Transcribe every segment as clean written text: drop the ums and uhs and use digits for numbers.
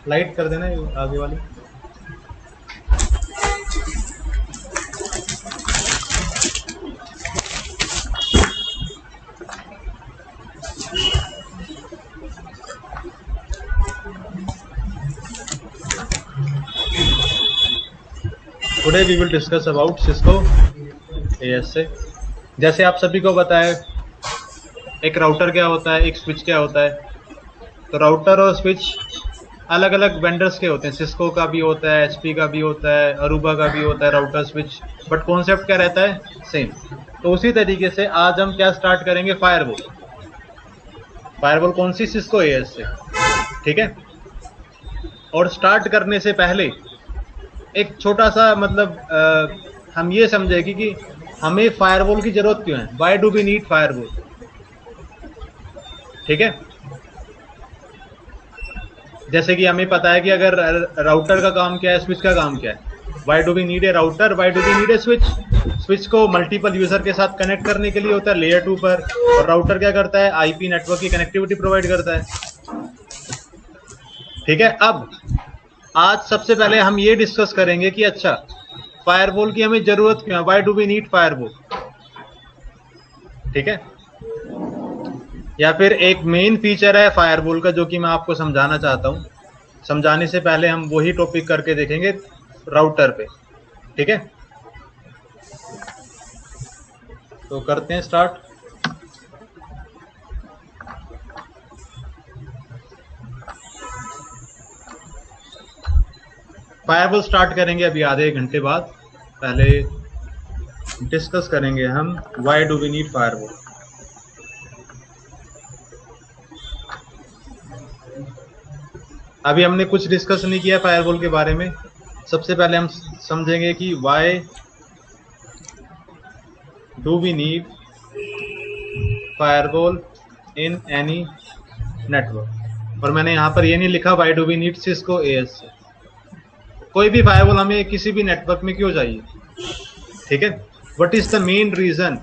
Light कर देना ये आगे वाली। Today we will discuss about Cisco ASA। जैसे आप सभी को पता है एक राउटर क्या होता है, एक स्विच क्या होता है। तो राउटर और स्विच अलग अलग वेंडर्स के होते हैं, सिस्को का भी होता है, HP का भी होता है, अरूबा का भी होता है राउटर स्विच, बट कॉन्सेप्ट क्या रहता है, सेम। तो उसी तरीके से आज हम क्या स्टार्ट करेंगे, फायरवॉल। फायरवॉल कौन सी, सिस्को ASA, ठीक है। और स्टार्ट करने से पहले एक छोटा सा मतलब हम ये समझेंगे कि हमें फायरवॉल की जरूरत क्यों है, why do we need firewall, ठीक है। जैसे कि हमें पता है कि अगर राउटर का काम क्या है, स्विच का काम क्या है, why do we need a router, why do we need a switch. Switch को मल्टीपल यूजर के साथ कनेक्ट करने के लिए होता है लेयर 2 पर, और राउटर क्या करता है, IP नेटवर्क की कनेक्टिविटी प्रोवाइड करता है, ठीक है। अब आज सबसे पहले हम ये डिस्कस करेंगे कि अच्छा फायरवॉल की हमें जरूरत क्यों है, why do we need firewall, ठीक है। या फिर एक मेन फीचर है फायरवॉल का जो कि मैं आपको समझाना चाहता हूं। समझाने से पहले हम वही टॉपिक करके देखेंगे राउटर पे, ठीक है। तो करते हैं स्टार्ट। फायरवॉल स्टार्ट करेंगे अभी आधे एक घंटे बाद। पहले डिस्कस करेंगे हम why do we need firewall. अभी हमने कुछ डिस्कस नहीं किया फायरवॉल के बारे में। सबसे पहले हम समझेंगे कि why do we need firewall in any network. और मैंने यहाँ पर ये नहीं लिखा why do we need Cisco ASA। कोई भी फायरवॉल हमें किसी भी नेटवर्क में क्यों चाहिए, ठीक है। What is the main reason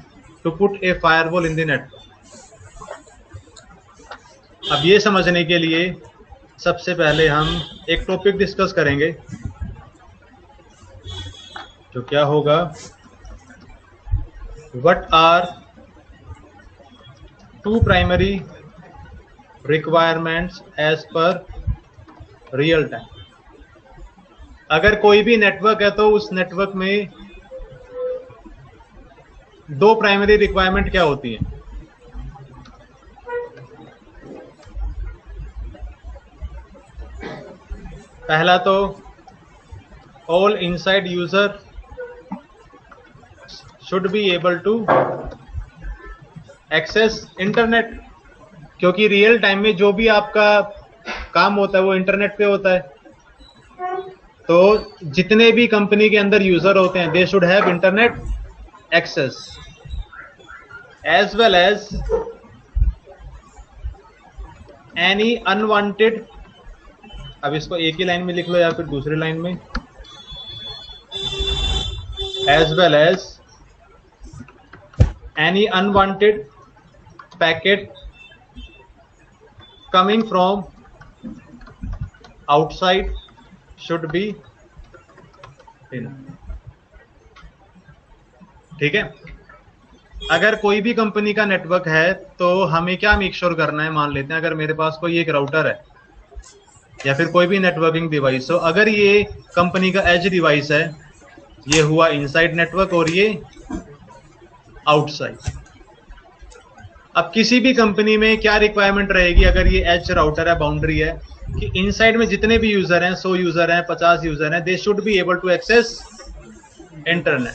to put a firewall in the network. अब ये समझने के लिए सबसे पहले हम एक टॉपिक डिस्कस करेंगे जो क्या होगा, what are two primary requirements as per real time. अगर कोई भी नेटवर्क है तो उस नेटवर्क में दो प्राइमरी रिक्वायरमेंट क्या होती हैं। पहला तो all inside user should be able to access internet, क्योंकि रियल टाइम में जो भी आपका काम होता है वो इंटरनेट पे होता है। तो जितने भी कंपनी के अंदर यूजर होते हैं they should have internet access as well as any unwanted. अब इसको एक ही लाइन में लिख लो या फिर दूसरी लाइन में, as well as any unwanted packet coming from outside should be in, ठीक है। अगर कोई भी कंपनी का नेटवर्क है तो हमें क्या मेक श्योर करना है, मान लेते हैं अगर मेरे पास कोई एक राउटर है या फिर कोई भी नेटवर्किंग डिवाइस हो, अगर ये कंपनी का एज डिवाइस है, ये हुआ इनसाइड नेटवर्क और ये आउटसाइड। अब किसी भी कंपनी में क्या रिक्वायरमेंट रहेगी, अगर ये एज राउटर है, बाउंड्री है, कि इनसाइड में जितने भी यूजर हैं, 100 यूजर हैं, 50 यूजर हैं, they should be able to access internet.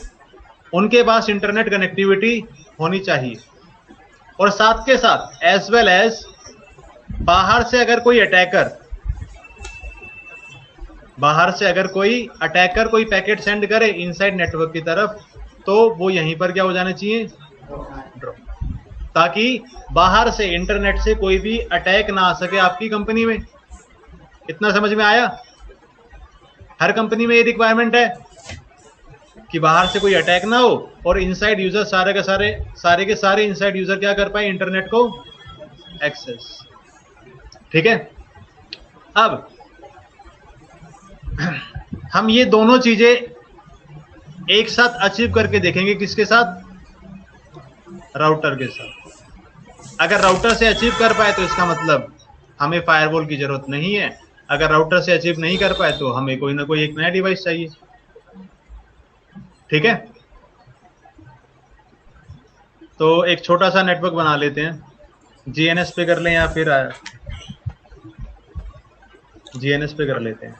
उनके पास इंटरनेट कनेक्टिविटी होनी चाहिए। और साथ के साथ एज वेल एज बाहर से अगर कोई अटैकर कोई पैकेट सेंड करे इनसाइड नेटवर्क की तरफ, तो वो यहीं पर क्या हो जाना चाहिए, ड्रॉप, ताकि बाहर से इंटरनेट से कोई भी अटैक ना आ सके आपकी कंपनी में। इतना समझ में आया। हर कंपनी में ये रिक्वायरमेंट है कि बाहर से कोई अटैक ना हो और इनसाइड यूजर सारे के सारे इनसाइड यूजर क्या कर पाए, इंटरनेट को एक्सेस, ठीक है। अब हम ये दोनों चीजें एक साथ अचीव करके देखेंगे, किसके साथ? राउटर के साथ। अगर राउटर से अचीव कर पाए तो इसका मतलब हमें फायरवॉल की जरूरत नहीं है। अगर राउटर से अचीव नहीं कर पाए तो हमें कोई ना कोई एक नया डिवाइस चाहिए। ठीक है, तो एक छोटा सा नेटवर्क बना लेते हैं, जीएनएस पे कर लें या फिर जीएनएस पे कर लेते हैं।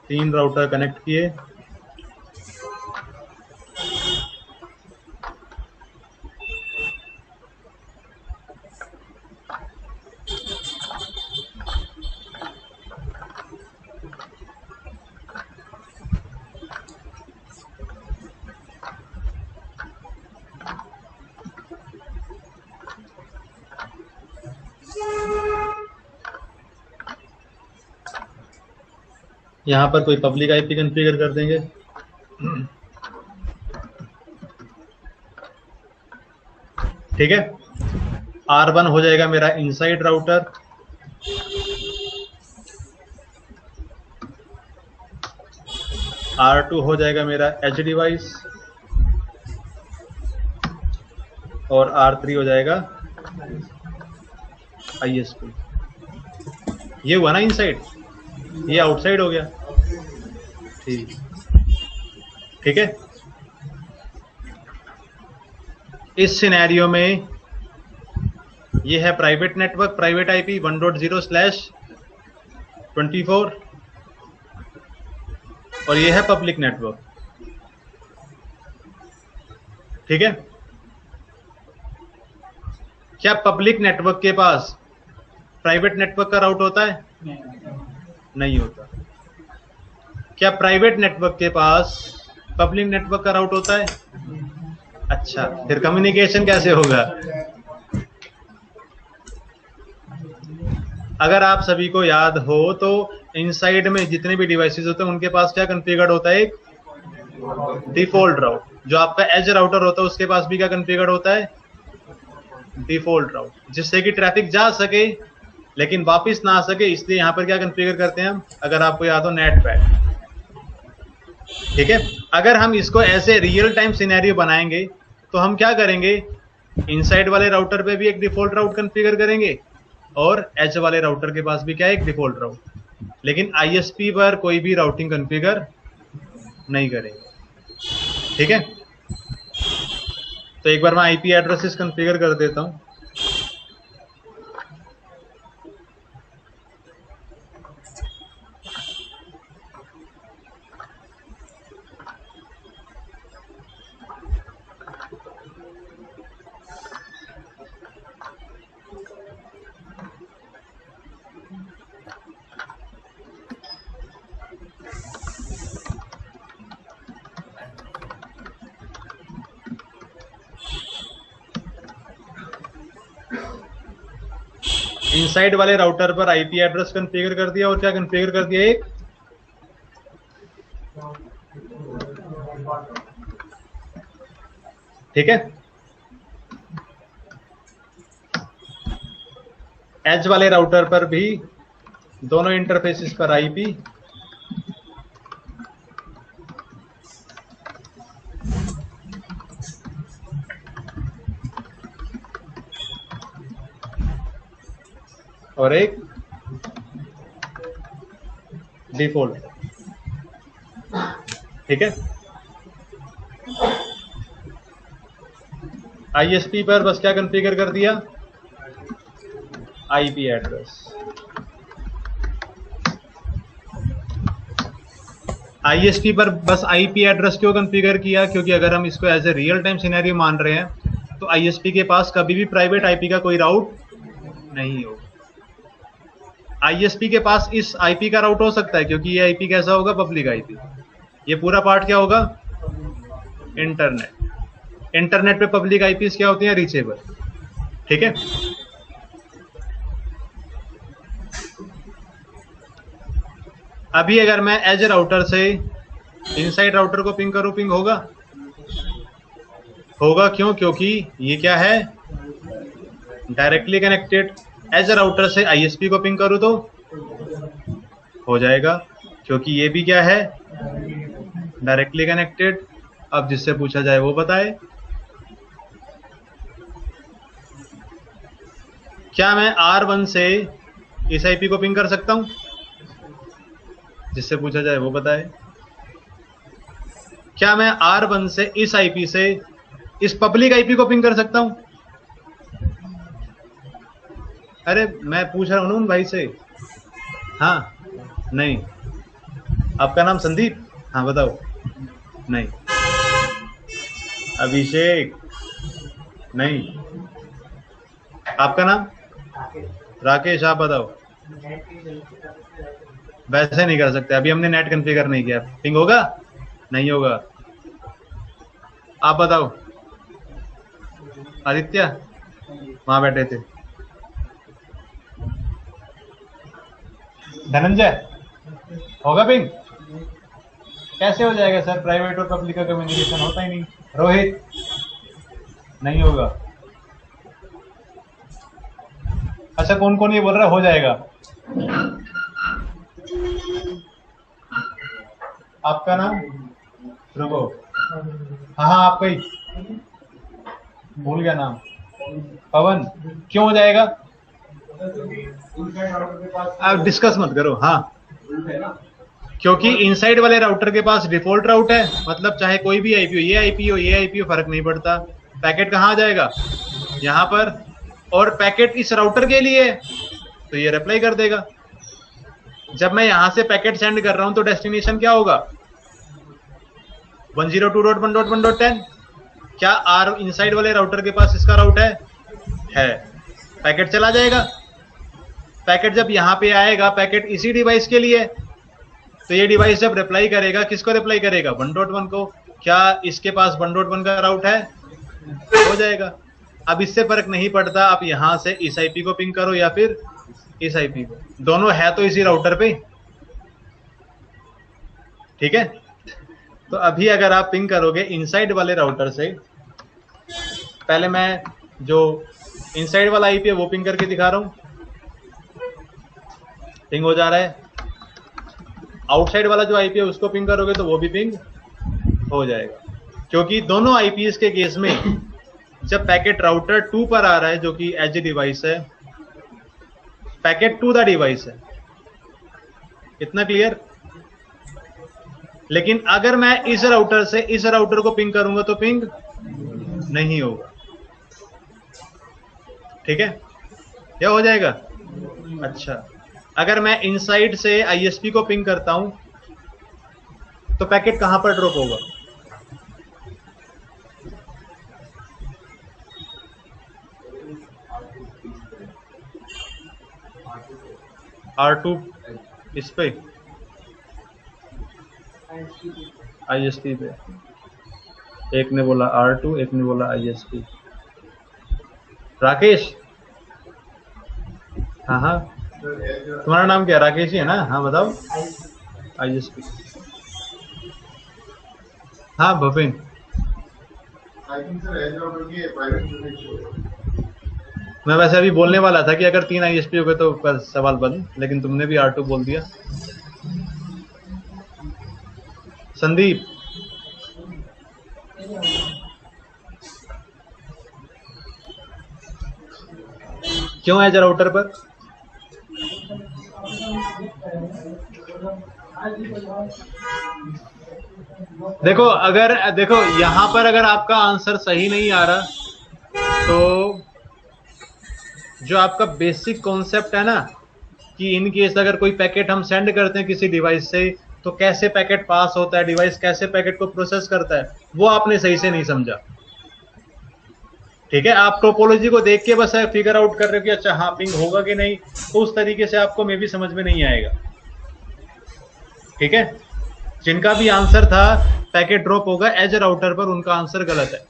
3 राउटर कनेक्ट किए, यहां पर कोई पब्लिक आईपी कॉन्फ़िगर कर देंगे। ठीक है, R1 हो जाएगा मेरा इनसाइड राउटर, R2 हो जाएगा मेरा एज डिवाइस और R3 हो जाएगा ISP। ये हुआ ना इनसाइड, ये आउटसाइड हो गया। ठीक है, इस सिनेरियो में ये है प्राइवेट नेटवर्क, प्राइवेट आईपी 1.0/24 और ये है पब्लिक नेटवर्क। ठीक है, क्या पब्लिक नेटवर्क के पास प्राइवेट नेटवर्क का राउट होता है? नहीं होता। क्या प्राइवेट नेटवर्क के पास पब्लिक नेटवर्क का राउट होता है? अच्छा, फिर कम्युनिकेशन कैसे होगा? अगर आप सभी को याद हो तो इनसाइड में जितने भी डिवाइसेस होते हैं उनके पास क्या कॉन्फ़िगर्ड होता है? एक डिफॉल्ट राउट। जो आपका एज राउटर होता है उसके पास भी क्या कॉन्फ़िगर्ड होता है? डिफॉल्ट राउट, जिससे कि ट्रैफिक जा सके लेकिन वापस ना आ सके, इसलिए यहां पर क्या कॉन्फ़िगर करते हैं हम? अगर आपको याद हो, नेटपैड। ठीक है, अगर हम इसको ऐसे रियल टाइम सिनेरियो बनाएंगे तो हम क्या करेंगे? इनसाइड वाले राउटर पे भी एक डिफॉल्ट राउट कॉन्फ़िगर करेंगे और एज वाले राउटर के पास भी क्या है? एक डिफॉल्ट राउट। लेकिन आईएसपी पर कोई भी राउटिंग कॉन्फ़िगर नहीं करेंगे। ठीक है, तो एक बार मैं आईपी एड्रेसेस कॉन्फ़िगर कर देता हूं। इनसाइड वाले राउटर पर आईपी एड्रेस कॉन्फ़िगर कर दिया और क्या कॉन्फ़िगर कर दिया? एक ठीक है, एज वाले राउटर पर भी दोनों इंटरफेसेस पर आईपी और एक डिफॉल्ट। ठीक है, आईएसपी पर बस क्या कॉन्फ़िगर कर दिया? IP address. आईएसपी पर बस आईपी एड्रेस क्यों कॉन्फ़िगर किया? क्योंकि अगर हम इसको as a real time scenario मान रहे हैं तो आईएसपी के पास कभी भी प्राइवेट आईपी का कोई राउट नहीं होगा। आईएसपी के पास इस आईपी का राउट हो सकता है क्योंकि ये आईपी कैसा होगा? Public IP. ये पूरा पार्ट क्या होगा? इंटरनेट। इंटरनेट पे पब्लिक आईपीस क्या होती हैं? रीचेबल। ठीक है, अभी अगर मैं एज राउटर से इनसाइड राउटर को पिंग करूं, पिंग होगा? होगा। क्यों? क्योंकि ये क्या है? Directly connected. एज राउटर से आईएसपी को पिंग करूं तो हो जाएगा, क्योंकि ये भी क्या है, डायरेक्टली कनेक्टेड। अब जिससे पूछा जाए वो बताए। क्या मैं R1 से इस आईपी को पिंग कर सकता हूं? जिससे पूछा जाए वो बताए। क्या मैं R1 से इस आईपी से इस पब्लिक आईपी को पिंग कर सकता हूं? अरे मैं पूछ रहा हूं उन भाई से। हाँ, नहीं। आपका नाम संदीप? हाँ बताओ। नहीं। अभिषेक? नहीं। आपका नाम? राकेश। आप बताओ। वैसे नहीं कर सकते, अभी हमने नेट कॉन्फ़िगर नहीं किया। पिंग होगा? नहीं होगा। आप बताओ। आदित्य वहां बैठे थे। धनंजय होगा पिंग? कैसे हो जाएगा सर, प्राइवेट और पब्लिक का कम्युनिकेशन होता ही नहीं। रोहित नहीं होगा। अच्छा कौन कौन ये बोल रहा है हो जाएगा? आपका नाम? रुको। हाँ आपका ही, भूल गया नाम। पवन। क्यों हो जाएगा? आप डिस्कस मत करो। हाँ, क्योंकि इनसाइड वाले राउटर के पास डिफॉल्ट राउट है, मतलब चाहे कोई भी आईपी हो, ये आईपी हो ये आईपी हो, फर्क नहीं पड़ता। पैकेट कहाँ आ जाएगा? यहाँ पर। और पैकेट इस राउटर के लिए तो ये रिप्लाई कर देगा। जब मैं यहां से पैकेट सेंड कर रहा हूं तो डेस्टिनेशन क्या होगा? 102.1.1.10। क्या आर इनसाइड वाले राउटर के पास इसका राउट है? पैकेट चला जाएगा। पैकेट जब यहां पे आएगा, पैकेट इसी डिवाइस के लिए, तो ये डिवाइस जब रिप्लाई करेगा, किसको रिप्लाई करेगा? 1.1 को। क्या इसके पास 1.1 का राउट है? हो जाएगा। अब इससे फर्क नहीं पड़ता आप यहां से इस आईपी को पिंग करो या फिर इस आईपी को, दोनों है तो इसी राउटर पे। ठीक है, तो अभी अगर आप पिंग करोगे इनसाइड वाले राउटर से, पहले मैं जो इनसाइड वाला आईपी है वो पिंग करके दिखा रहा हूं। पिंग हो जा रहा है। आउटसाइड वाला जो आईपी है उसको पिंग करोगे तो वो भी पिंग हो जाएगा, क्योंकि दोनों आईपीएस के केस में जब पैकेट राउटर 2 पर आ रहा है, जो कि एज ए डिवाइस है, पैकेट टू द डिवाइस है। इतना क्लियर? लेकिन अगर मैं इस राउटर से इस राउटर को पिंग करूंगा तो पिंग नहीं होगा। ठीक है, क्या हो जाएगा? अच्छा, अगर मैं इनसाइड से आईएसपी को पिंग करता हूं तो पैकेट कहां पर ड्रॉप होगा? R2 इस पे, ISP पे। एक ने बोला R2, एक ने बोला ISP। राकेश? हाँ हाँ, तुम्हारा नाम क्या? राकेश ही है ना? हाँ बताओ। ISP। हाँ भपिन। मैं वैसे अभी बोलने वाला था कि अगर 3 ISP हो गए तो सवाल बंद, लेकिन तुमने भी R2 बोल दिया। संदीप? क्यों एज राउटर पर? देखो यहां पर अगर आपका आंसर सही नहीं आ रहा तो जो आपका बेसिक कॉन्सेप्ट है ना, कि इन केस अगर कोई पैकेट हम सेंड करते हैं किसी डिवाइस से तो कैसे पैकेट पास होता है, डिवाइस कैसे पैकेट को प्रोसेस करता है, वो आपने सही से नहीं समझा। ठीक है, आप टोपोलॉजी को देख के बस फिगर आउट कर रहे हो कि अच्छा हाँ पिंग होगा कि नहीं, तो उस तरीके से आपको मे भी समझ में नहीं आएगा। ठीक है, जिनका भी आंसर था पैकेट ड्रॉप होगा एज ए राउटर पर, उनका आंसर गलत है।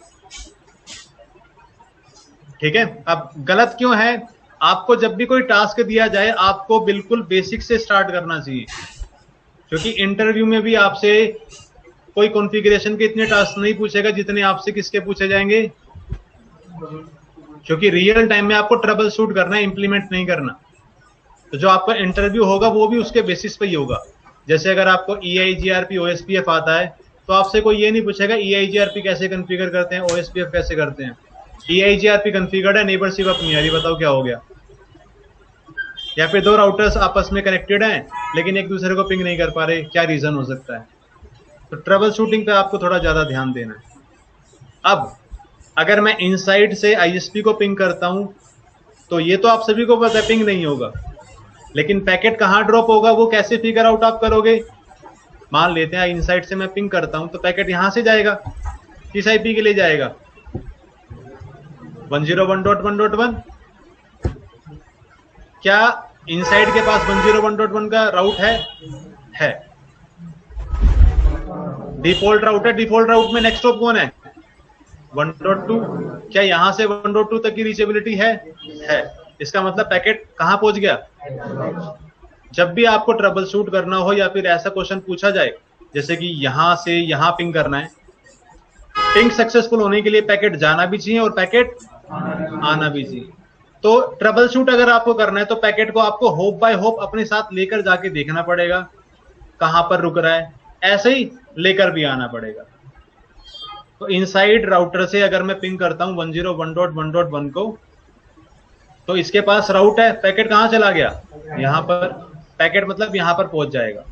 ठीक है, अब गलत क्यों है? आपको जब भी कोई टास्क दिया जाए आपको बिल्कुल बेसिक से स्टार्ट करना चाहिए, क्योंकि इंटरव्यू में भी आपसे कोई कॉन्फ़िगरेशन के इतने टास्क नहीं पूछेगा जितने आपसे किसके पूछे जाएंगे, क्योंकि रियल टाइम में आपको ट्रबल शूट करना है, इंप्लीमेंट नहीं करना। तो जो आपका इंटरव्यू होगा वो भी उसके बेसिस पे ही होगा। जैसे अगर आपको EIGRP OSPF आता है तो आपसे कोई ये नहीं पूछेगा EIGRP कैसे कॉन्फ़िगर करते हैं, OSPF कैसे करते हैं। EIGRP कॉन्फ़िगर्ड है, नेबरशिप अपनी है, बताओ क्या हो गया। या फिर दो राउटर्स आपस में कनेक्टेड हैं लेकिन एक दूसरे को पिंग नहीं कर पा रहे, क्या रीजन हो सकता है। तो ट्रबल शूटिंग पे आपको थोड़ा ज्यादा ध्यान देना है। अब अगर मैं इनसाइड से ISP को पिंग करता हूं तो ये तो आप सभी को पता है पिंग नहीं होगा, लेकिन पैकेट कहां ड्रॉप होगा वो कैसे फिगर आउट आप करोगे। मान लेते हैं इनसाइड से मैं पिंग करता हूं तो पैकेट यहां से जाएगा, किस IP के लिए जाएगा, 101.1.1। क्या इनसाइड के पास 101.1 का राउट है। डिफॉल्ट राउट है, डिफॉल्ट राउट में नेक्स्ट हॉप कौन है, 1.2। क्या यहां से 1.2 तक की रीचेबिलिटी है। इसका मतलब पैकेट कहां पहुंच गया। जब भी आपको ट्रबल शूट करना हो या फिर ऐसा क्वेश्चन पूछा जाए जैसे कि यहां से यहां पिंग करना है, पिंग सक्सेसफुल होने के लिए पैकेट जाना भी चाहिए और पैकेट आना भी चाहिए। तो ट्रबल शूट अगर आपको करना है तो पैकेट को आपको होप बाय होप अपने साथ लेकर जाके देखना पड़ेगा कहां पर रुक रहा है, ऐसे ही लेकर भी आना पड़ेगा। तो इनसाइड राउटर से अगर मैं पिंग करता हूं 101.1.1 को तो इसके पास राउट है, पैकेट कहां चला गया, यहां पर। पैकेट मतलब यहां पर पहुंच जाएगा।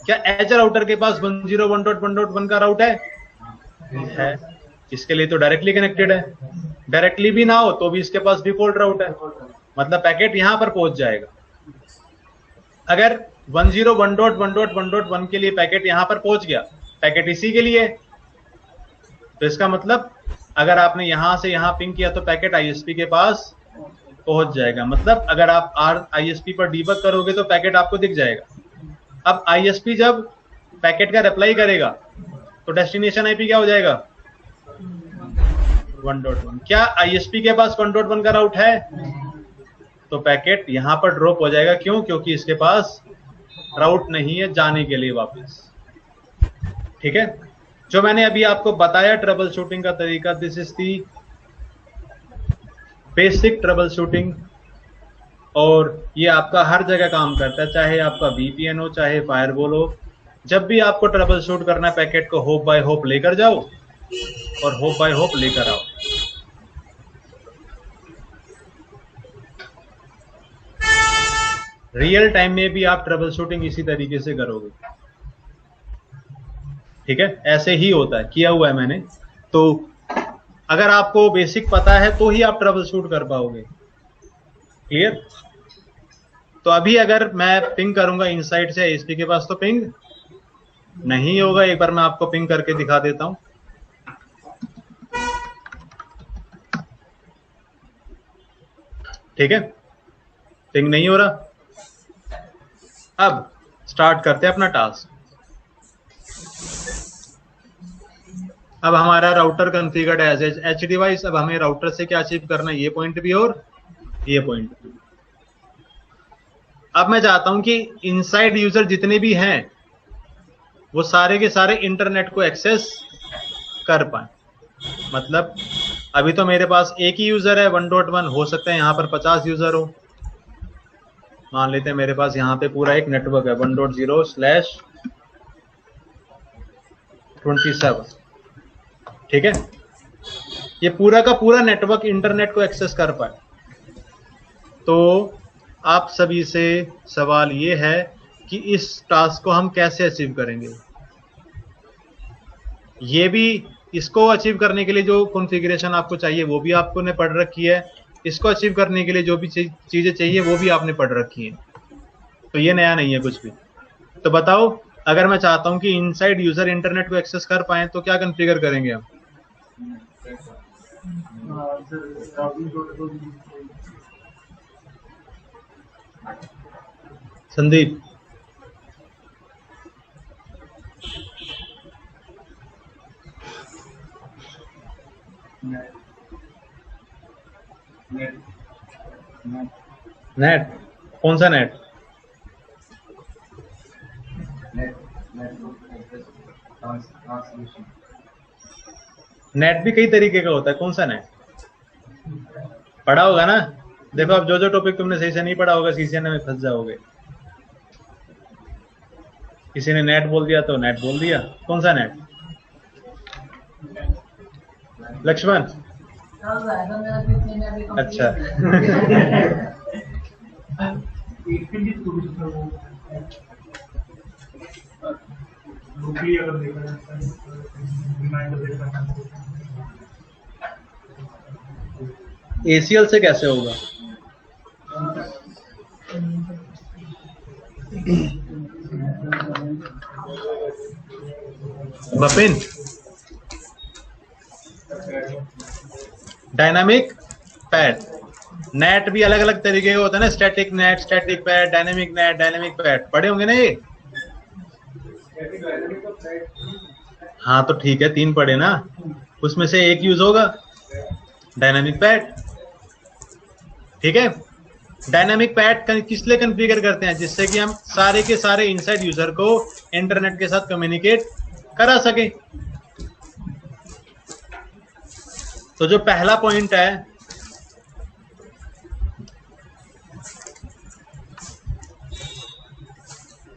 क्या एच राउटर के पास 101.1.1 का राउट है। इसके लिए तो डायरेक्टली कनेक्टेड है, डायरेक्टली भी ना हो तो भी इसके पास डिफॉल्ट राउट है, मतलब पैकेट यहां पर पहुंच जाएगा। अगर 101.1.1.1 के लिए पैकेट यहां पर पहुंच गया, पैकेट इसी के लिए, तो इसका मतलब अगर आपने यहां से यहां पिंग किया तो पैकेट ISP के पास पहुंच जाएगा। मतलब अगर आप ISP पर डीबग करोगे तो पैकेट आपको दिख जाएगा। अब ISP जब पैकेट का रिप्लाई करेगा तो डेस्टिनेशन IP क्या हो जाएगा, 1.1। क्या ISP के पास 1.1 का राउट है, तो पैकेट यहां पर ड्रॉप हो जाएगा। क्यों, क्योंकि इसके पास राउट नहीं है जाने के लिए वापस। ठीक है, जो मैंने अभी आपको बताया ट्रबल शूटिंग का तरीका, this is the basic trouble shooting, और ये आपका हर जगह काम करता है, चाहे आपका VPN हो चाहे फायरवॉल हो। जब भी आपको ट्रबल शूट करना है पैकेट को होप बाय होप लेकर जाओ और होप बाय होप लेकर आओ। रियल टाइम में भी आप ट्रबल शूटिंग इसी तरीके से करोगे। ठीक है, ऐसे ही होता है, किया हुआ है मैंने। तो अगर आपको बेसिक पता है तो ही आप ट्रबल शूट कर पाओगे। क्लियर। तो अभी अगर मैं पिंग करूंगा इनसाइड से ISP के पास तो पिंग नहीं होगा। एक बार मैं आपको पिंग करके दिखा देता हूं। ठीक है, पिंग नहीं हो रहा। अब स्टार्ट करते हैं अपना टास्क। अब हमारा राउटर कॉन्फ़िगर्ड है एज एच डिवाइस। अब हमें राउटर से क्या अचीव करना है, ये पॉइंट भी और ये पॉइंट भी। अब मैं चाहता हूं कि इनसाइड यूजर जितने भी हैं वो सारे के सारे इंटरनेट को एक्सेस कर पाए। मतलब अभी तो मेरे पास एक ही यूजर है 1.1, हो सकता है यहां पर 50 यूजर हो। मान लेते हैं मेरे पास यहाँ पे पूरा एक नेटवर्क है 1.0/27। ठीक है, ये पूरा का पूरा नेटवर्क इंटरनेट को एक्सेस कर पाए। तो आप सभी से सवाल ये है कि इस टास्क को हम कैसे अचीव करेंगे। ये भी, इसको अचीव करने के लिए जो कॉन्फ़िगरेशन आपको चाहिए वो भी आपको ने पढ़ रखी है, इसको अचीव करने के लिए जो भी चीजें चाहिए वो भी आपने पढ़ रखी है। तो ये नया नहीं है कुछ भी। तो बताओ, अगर मैं चाहता हूं कि इनसाइड यूजर इंटरनेट को एक्सेस कर पाए तो क्या कॉन्फ़िगर करेंगे हम। संदीप, नेट, कौन सा नेट। नेट भी कई तरीके का होता है, कौन सा नेट पढ़ा होगा ना। देखो अब जो जो टॉपिक तुमने सही से नहीं पढ़ा होगा सीसीएनए में फंस जाओगे। किसी ने नेट बोल दिया तो नेट बोल दिया। कौन सा नेट? लक्ष्मण? अच्छा। एसीएल से कैसे होगा? बपिन, डायनामिक पैड नेट भी अलग अलग तरीके का होता है ना, static net, static pad, dynamic net, dynamic pad पढ़े होंगे ना ये? हाँ तो ठीक है, 3 पढ़े ना, उसमें से एक यूज होगा डायनामिक पैड। ठीक है, डायनामिक पैड किस लिए कॉन्फ़िगर करते हैं? जिससे कि हम सारे के सारे इनसाइड यूजर को इंटरनेट के साथ कम्युनिकेट करा सके। तो जो पहला पॉइंट है,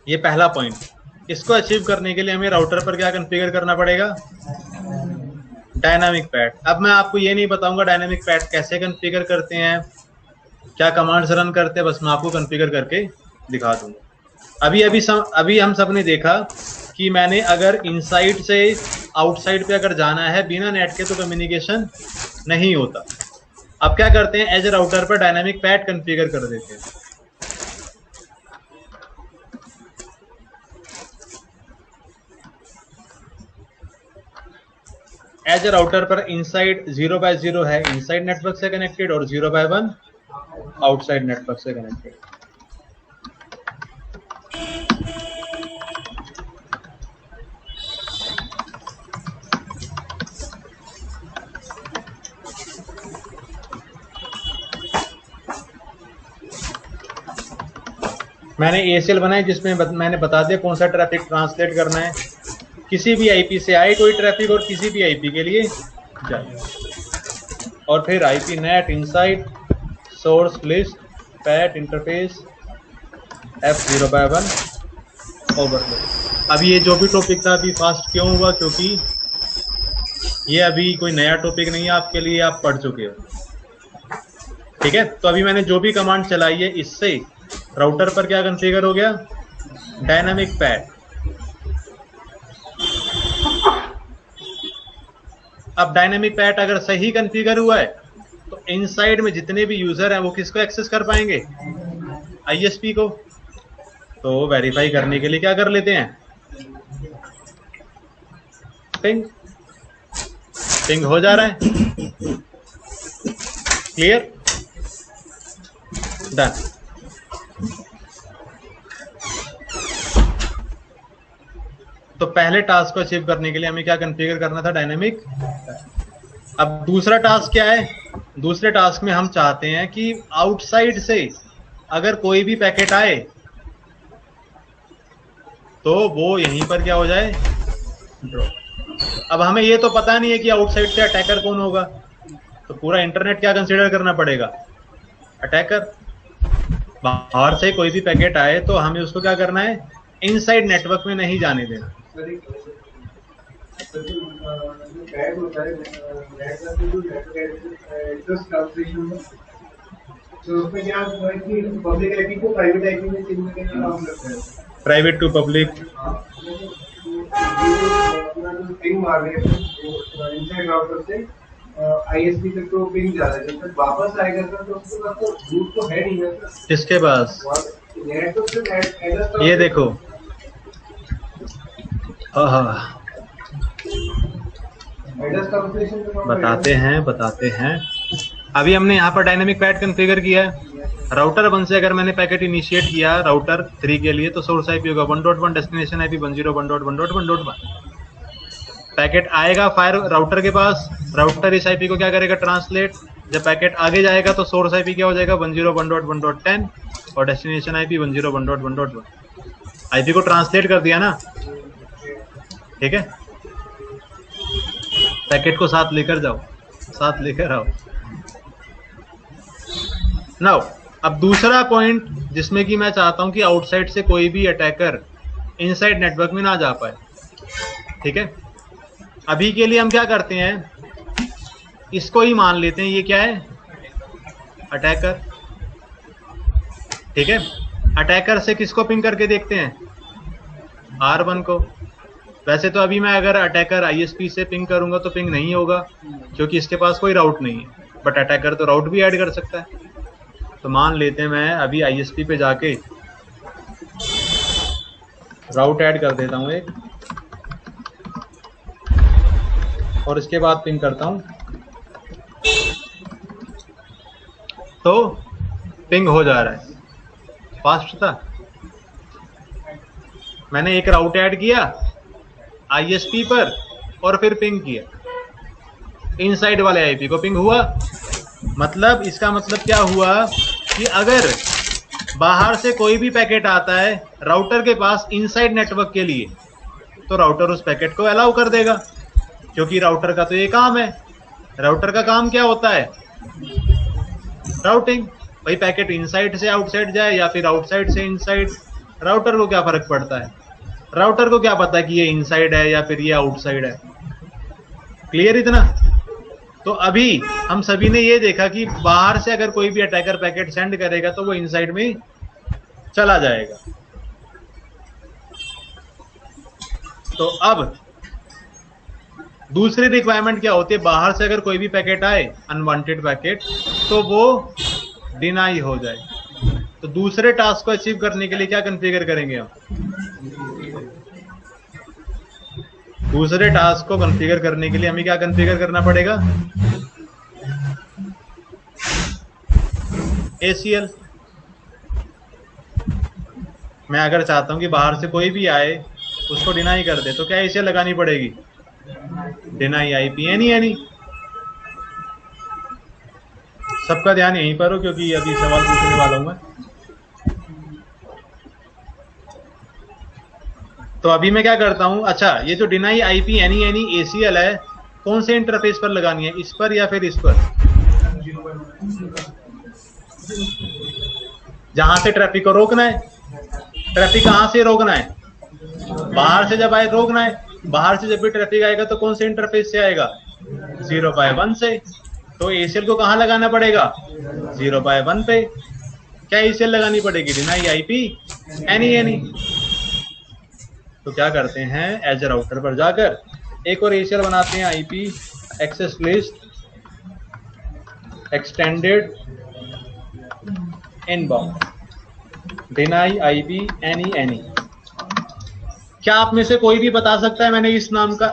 ये पहला पॉइंट, इसको अचीव करने के लिए हमें राउटर पर क्या कॉन्फ़िगर करना पड़ेगा? Dynamic pad. अब मैं आपको ये नहीं बताऊंगा डायनामिक पैड कैसे कॉन्फ़िगर करते हैं, क्या कमांड्स रन करते हैं, बस मैं आपको कॉन्फ़िगर करके दिखा दूंगा। अभी हम सब ने देखा कि मैंने अगर इनसाइड से आउटसाइड पे अगर जाना है बिना नेट के तो कम्युनिकेशन नहीं होता। अब क्या करते हैं, एज ए राउटर पर डायनामिक पैड कॉन्फ़िगर कर देते हैं। एज ए राउटर पर इनसाइड 0/0 है इनसाइड नेटवर्क से कनेक्टेड और 0/1 आउटसाइड नेटवर्क से कनेक्टेड। मैंने एसीएल बनाई जिसमें मैंने बता दिया कौन सा ट्रैफिक ट्रांसलेट करना है। किसी भी आईपी से आए कोई ट्रैफिक और किसी भी आईपी के लिए जाए, और फिर IP net inside source list PAT interface F0/1 ओवरलो। अभी ये जो भी टॉपिक था अभी फास्ट क्यों हुआ? क्योंकि ये अभी कोई नया टॉपिक नहीं है आपके लिए, आप पढ़ चुके हो। ठीक है, तो अभी मैंने जो भी कमांड चलाई है इससे राउटर पर क्या कॉन्फ़िगर हो गया? Dynamic pad. अब डायनामिक पैड अगर सही कॉन्फ़िगर हुआ है तो इनसाइड में जितने भी यूजर हैं वो किसको एक्सेस कर पाएंगे? आईएसपी को। तो वेरीफाई करने के लिए क्या कर लेते हैं? पिंग हो जा रहा है। क्लियर? डन। तो पहले टास्क को अचीव करने के लिए हमें क्या कॉन्फ़िगर करना था? डायनामिक। अब दूसरा टास्क क्या है? दूसरे टास्क में हम चाहते हैं कि आउटसाइड से अगर कोई भी पैकेट आए तो वो यहीं पर क्या हो जाए? ड्रॉप। अब हमें ये तो पता नहीं है कि आउटसाइड से अटैकर कौन होगा, तो पूरा इंटरनेट क्या कंसीडर करना पड़ेगा? अटैकर। बाहर से कोई भी पैकेट आए तो हमें उसको क्या करना है? इनसाइड नेटवर्क में नहीं जाने देना। Private to public. आईएसपी तक तो पिंग जा रहा है, जब तक वापस आएगा तो उसके पास तो रूट तो है नहीं ना। किसके पास? ये देखो, बताते हैं। अभी हमने यहाँ पर डायनामिक पैड कॉन्फ़िगर किया है। राउटर 1 से अगर मैंने पैकेट इनिशिएट किया राउटर 3 के लिए तो सोर्स आईपी होगा 1.1, डेस्टिनेशन आईपी 101.1.1.1. पैकेट आएगा फायर राउटर के पास, राउटर इस आईपी को क्या करेगा? ट्रांसलेट। जब पैकेट आगे जाएगा तो सोर्स आईपी क्या हो जाएगा? 101.1.10 और डेस्टिनेशन आईपी 101.1.1. आईपी को ट्रांसलेट कर दिया ना। ठीक है, पैकेट को साथ लेकर जाओ, साथ लेकर आओ। नाउ अब दूसरा पॉइंट जिसमें कि मैं चाहता हूं कि आउटसाइड से कोई भी अटैकर इनसाइड नेटवर्क में ना जा पाए, ठीक है। अभी के लिए हम क्या करते हैं, इसको ही मान लेते हैं, ये क्या है, अटैकर, ठीक है। अटैकर से किसको पिंग करके देखते हैं, R1 को। वैसे तो अभी मैं अगर अटैकर ISP से पिंग करूंगा तो पिंग नहीं होगा क्योंकि इसके पास कोई राउट नहीं है, बट अटैकर तो राउट भी ऐड कर सकता है। तो मान लेते हैं मैं अभी ISP पे जाके राउट ऐड कर देता हूं एक, और इसके बाद पिंग करता हूं, तो पिंग हो जा रहा है, फास्ट था। मैंने एक राउट ऐड किया ISP पर और फिर पिंग किया, इनसाइड वाले IP को पिंग हुआ। मतलब इसका मतलब क्या हुआ कि अगर बाहर से कोई भी पैकेट आता है राउटर के पास इनसाइड नेटवर्क के लिए, तो राउटर उस पैकेट को अलाउ कर देगा, क्योंकि राउटर का तो ये काम है। राउटर का काम क्या होता है, राउटिंग। भाई पैकेट इनसाइड से आउटसाइड जाए या फिर आउटसाइड से इनसाइड, राउटर को क्या फर्क पड़ता है, राउटर को क्या पता कि ये इनसाइड है या फिर ये आउटसाइड है। क्लियर इतना। तो अभी हम सभी ने ये देखा कि बाहर से अगर कोई भी अटैकर पैकेट सेंड करेगा तो वो इनसाइड में चला जाएगा। तो अब दूसरी रिक्वायरमेंट क्या होती है, बाहर से अगर कोई भी पैकेट आए अनवांटेड पैकेट, तो वो डिनाई हो जाए। तो दूसरे टास्क को अचीव करने के लिए क्या कॉन्फ़िगर करेंगे हम, दूसरे टास्क को कॉन्फ़िगर करने के लिए हमें क्या कॉन्फ़िगर करना पड़ेगा, ACL। मैं अगर चाहता हूं कि बाहर से कोई भी आए उसको डिनाई कर दे, तो क्या ACL लगानी पड़ेगी, डिनाई IP एनी। सबका ध्यान यहीं पर हो क्योंकि अभी सवाल पूछने वाला हूं मैं। तो अभी मैं क्या करता हूं, अच्छा ये जो डिनाई IP एनी ACL है, कौन से इंटरफेस पर लगानी है, इस पर या फिर इस पर, जहां से ट्रैफिक को रोकना है। ट्रैफिक कहां से रोकना है, बाहर से जब आए रोकना है। बाहर से जब भी ट्रैफिक आएगा तो कौन से इंटरफेस से आएगा, 0x1 से। तो ACL को कहां लगाना पड़ेगा, 0x1 पे। क्या ACL लगानी पड़ेगी, डिनाई IP एनी। तो क्या करते हैं, एज ए राउटर पर जाकर एक और ACL बनाते हैं, IP access list extended inbound deny IP any. क्या आप में से कोई भी बता सकता है मैंने इस नाम का,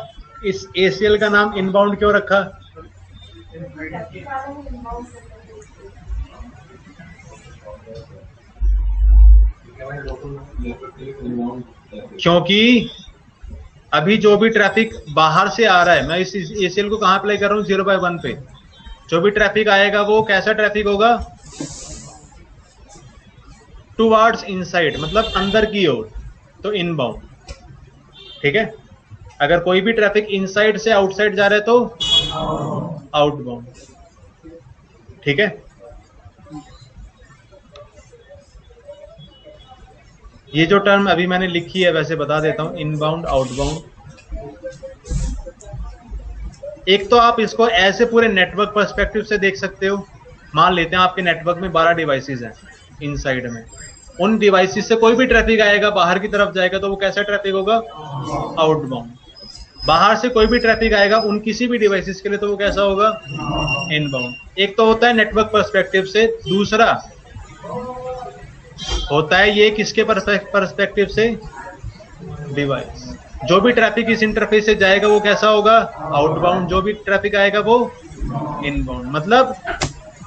इस ACL का नाम इनबाउंड क्यों रखा, क्योंकि अभी जो भी ट्रैफिक बाहर से आ रहा है, मैं इस ACL को कहां अप्लाई कर रहा हूं, 0x1 पे। जो भी ट्रैफिक आएगा वो कैसा ट्रैफिक होगा, टुवर्ड्स इनसाइड, मतलब अंदर की ओर, तो इनबाउंड, ठीक है। अगर कोई भी ट्रैफिक इनसाइड से आउटसाइड जा रहा है तो आउटबाउंड, ठीक है। ये जो टर्म अभी मैंने लिखी है वैसे बता देता हूं, इनबाउंड आउटबाउंड। एक तो आप इसको ऐसे पूरे नेटवर्क पर्सपेक्टिव से देख सकते हो। मान लेते हैं आपके नेटवर्क में 12 डिवाइसेस हैं इनसाइड में, उन डिवाइसेस से कोई भी ट्रैफिक आएगा बाहर की तरफ जाएगा तो वो कैसा ट्रैफिक होगा, आउटबाउंड। बाहर से कोई भी ट्रैफिक आएगा उन किसी भी डिवाइसेस के लिए तो वो कैसा होगा, इनबाउंड। एक तो होता है नेटवर्क पर्सपेक्टिव से, दूसरा होता है ये किसके पर्सपेक्टिव से, डिवाइस। जो भी ट्रैफिक इस इंटरफेस से जाएगा वो कैसा होगा, आउटबाउंड। जो भी ट्रैफिक आएगा वो इनबाउंड। मतलब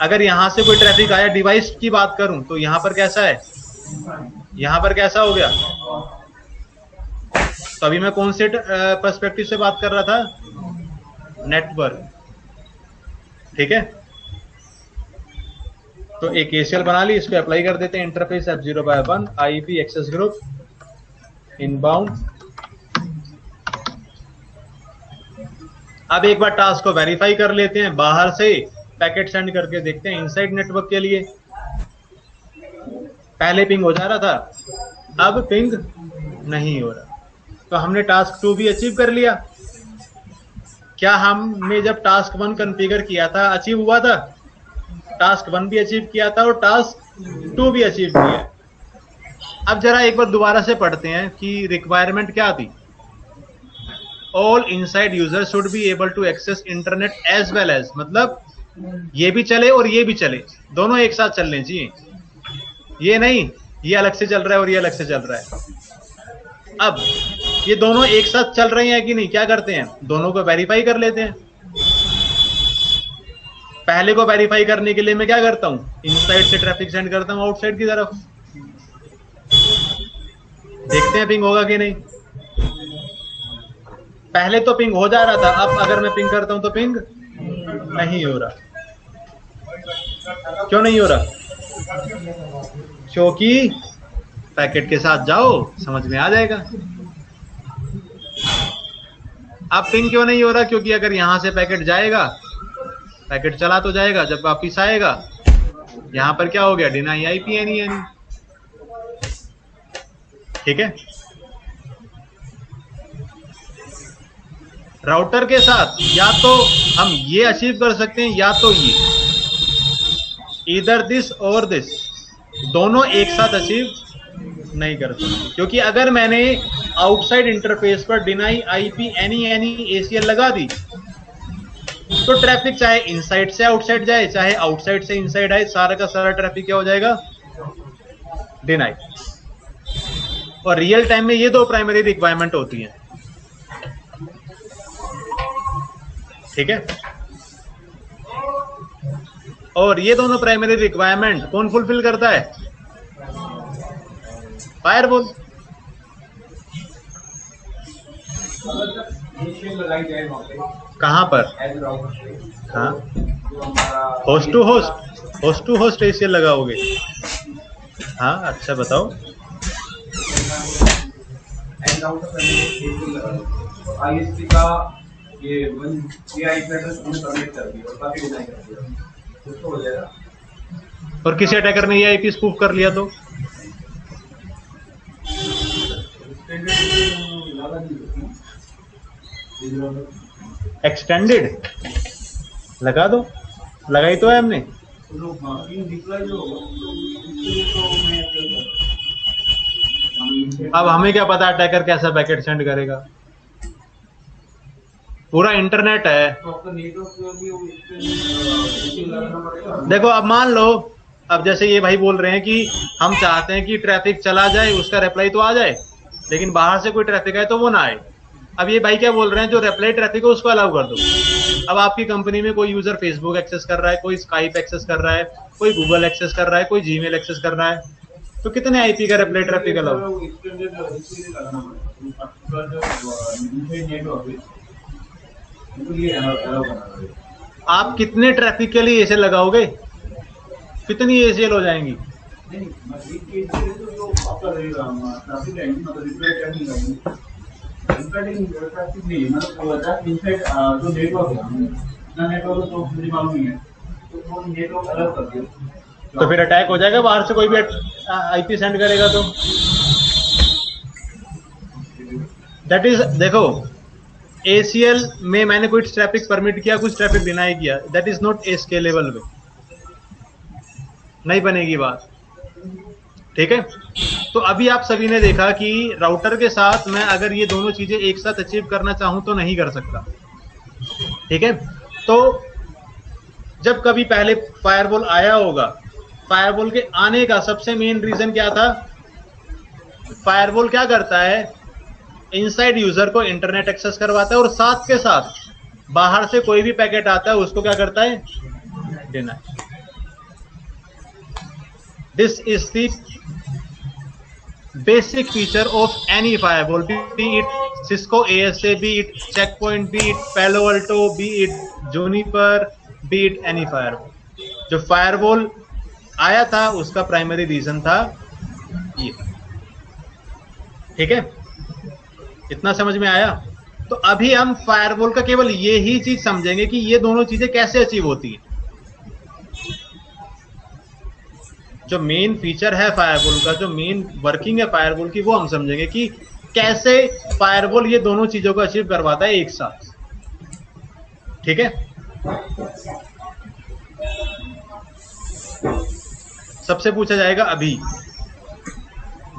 अगर यहां से कोई ट्रैफिक आया, डिवाइस की बात करूं तो यहां पर कैसा है, यहां पर कैसा हो गया। तो अभी मैं कौन से पर्सपेक्टिव से बात कर रहा था, नेटवर्क, ठीक है। तो एक ACL बना ली, इसको अप्लाई कर देते हैं, interface F0x1 IP access group inbound. अब एक बार टास्क को वेरीफाई कर लेते हैं, बाहर से पैकेट सेंड करके देखते हैं इनसाइड नेटवर्क के लिए। पहले पिंग हो जा रहा था, अब पिंग नहीं हो रहा। तो हमने टास्क 2 भी अचीव कर लिया। क्या हमने जब टास्क 1 कॉन्फ़िगर किया था अचीव हुआ था? टास्क 1 भी अचीव किया था और टास्क 2 भी अचीव किया। अब जरा एक बार दोबारा से पढ़ते हैं कि रिक्वायरमेंट क्या थी। All inside user should be able to access internet as well as, मतलब ये भी चले और ये भी चले, दोनों एक साथ चलने चाहिए। ये नहीं ये अलग से चल रहा है और ये अलग से चल रहा है। अब ये दोनों एक साथ चल रहे हैं कि नहीं, क्या करते हैं, दोनों को वेरीफाई कर लेते हैं। पहले को वेरीफाई करने के लिए मैं क्या करता हूं, इनसाइड से ट्रैफिक सेंड करता हूं आउटसाइड की तरफ। देखते हैं पिंग होगा कि नहीं। पहले तो पिंग हो जा रहा था, अब अगर मैं पिंग करता हूं तो पिंग नहीं हो रहा। क्यों नहीं हो रहा? क्योंकि पैकेट के साथ जाओ, समझ में आ जाएगा। अब पिंग क्यों नहीं हो रहा? क्योंकि अगर यहां से पैकेट जाएगा, पैकेट चला तो जाएगा, जब वापिस आएगा यहां पर क्या हो गया, डिनाई आईपी एनी एनी। ठीक है। राउटर के साथ या तो हम ये अचीव कर सकते हैं या तो ये, इधर दिस और दिस, दोनों एक साथ अचीव नहीं कर सकते। क्योंकि अगर मैंने आउटसाइड इंटरफेस पर डिनाई आईपी एनी एसीएल लगा दी तो ट्रैफिक चाहे इनसाइड से आउटसाइड जाए चाहे आउटसाइड से इनसाइड आए, सारा का सारा ट्रैफिक क्या हो जाएगा, डिनाई। और रियल टाइम में ये दो प्राइमरी रिक्वायरमेंट होती हैं। ठीक है। और ये दोनों प्राइमरी रिक्वायरमेंट कौन फुलफिल करता है? फायरवॉल। कहां पर? हाँ, होस्ट टू होस्ट एसीएल लगाओगे। हाँ, अच्छा बताओ। आईएसपी का ये आईपी एड्रेस हमने सबमिट कर दिया और काफी डिजाइन कर दिया, तो हो जाएगा। और किसी अटैकर ने ये आईपी स्पूफ कर लिया तो एक्सटेंडेड लगा दो, लगाई तो है हमने। अब हमें क्या पता अटैकर कैसा पैकेट सेंड करेगा, पूरा इंटरनेट है। देखो अब मान लो, अब जैसे ये भाई बोल रहे हैं कि हम चाहते हैं कि ट्रैफिक चला जाए, उसका रिप्लाई तो आ जाए, लेकिन बाहर से कोई ट्रैफिक आए तो वो ना आए। अब ये भाई क्या बोल रहे हैं, जो रिप्लाई ट्रैफिक है उसको अलाउ कर दो। अब आपकी कंपनी में कोई यूजर फेसबुक एक्सेस कर रहा है, कोई स्काइप एक्सेस कर रहा है, कोई गूगल एक्सेस कर रहा है, कोई जीमेल एक्सेस कर रहा है, तो कितने आईपी का रिप्लाई ट्रैफिक अलाउ? आप कितने ट्रैफिक के लिए ऐसे लगाओगे, कितनी एसीएल हो जाएंगी? तो फिर अटैक हो जाएगा, बाहर से कोई भी आईपी सेंड करेगा तो। दैट इज, देखो एसीएल में मैंने कुछ ट्रैफिक परमिट किया, कुछ ट्रैफिक डिनाई किया, that is not a scalable way, नहीं बनेगी बात। ठीक है। तो अभी आप सभी ने देखा कि राउटर के साथ मैं अगर ये दोनों चीजें एक साथ अचीव करना चाहूं तो नहीं कर सकता। ठीक है। तो जब कभी पहले फायरवॉल आया होगा, फायरवॉल के आने का सबसे मेन रीजन क्या था? फायरवॉल क्या करता है, इनसाइड यूजर को इंटरनेट एक्सेस करवाता है और साथ के साथ बाहर से कोई भी पैकेट आता है उसको क्या करता है, deny. This is the basic feature of any firewall, be it Cisco ASA, be it Checkpoint, be it Palo Alto, be it Juniper, be it any firewall। जो firewall आया था उसका प्राइमरी रीजन था ये। ठीक है, इतना समझ में आया? तो अभी हम फायरवॉल का केवल ये ही चीज समझेंगे कि ये दोनों चीजें कैसे अचीव होती है। जो मेन फीचर है फायरवॉल का, जो मेन वर्किंग है फायरवॉल की, वो हम समझेंगे कि कैसे फायरवॉल ये दोनों चीजों को अचीव करवाता है एक साथ। ठीक है, सबसे पूछा जाएगा अभी,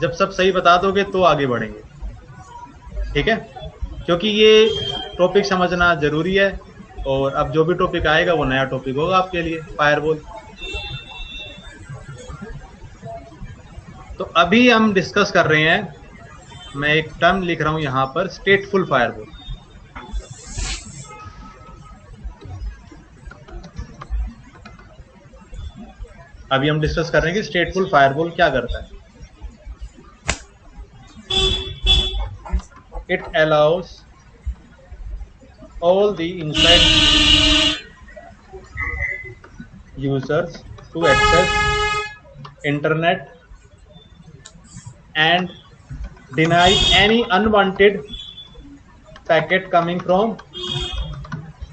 जब सब सही बता दोगे तो आगे बढ़ेंगे। ठीक है, क्योंकि ये टॉपिक समझना जरूरी है, और अब जो भी टॉपिक आएगा वो नया टॉपिक होगा आपके लिए, फायरवॉल। तो अभी हम डिस्कस कर रहे हैं, मैं एक टर्म लिख रहा हूं यहां पर, स्टेटफुल फायरवॉल। अभी हम डिस्कस कर रहे हैं कि स्टेटफुल फायरवॉल क्या करता है। It allow us all the inside users to access internet and deny any unwanted packet coming from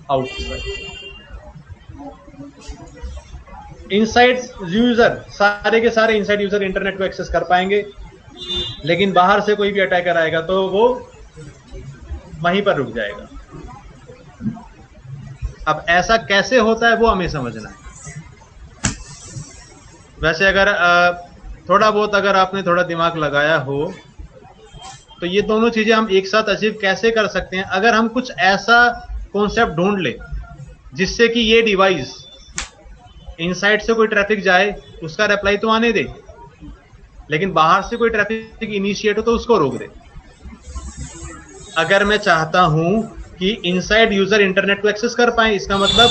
outside. Inside user, सारे के सारे इनसाइड यूजर इंटरनेट को एक्सेस कर पाएंगे, लेकिन बाहर से कोई भी अटैकर आएगा तो वो वहीं पर रुक जाएगा। अब ऐसा कैसे होता है वो हमें समझना है। वैसे अगर थोड़ा बहुत अगर आपने थोड़ा दिमाग लगाया हो तो ये दोनों चीजें हम एक साथ अचीव कैसे कर सकते हैं। अगर हम कुछ ऐसा कॉन्सेप्ट ढूंढ ले जिससे कि ये डिवाइस इनसाइड से कोई ट्रैफिक जाए उसका रिप्लाई तो आने दे, लेकिन बाहर से कोई ट्रैफिक इनिशिएट हो तो उसको रोक दे। अगर मैं चाहता हूं कि इनसाइड यूजर इंटरनेट को एक्सेस कर पाए, इसका मतलब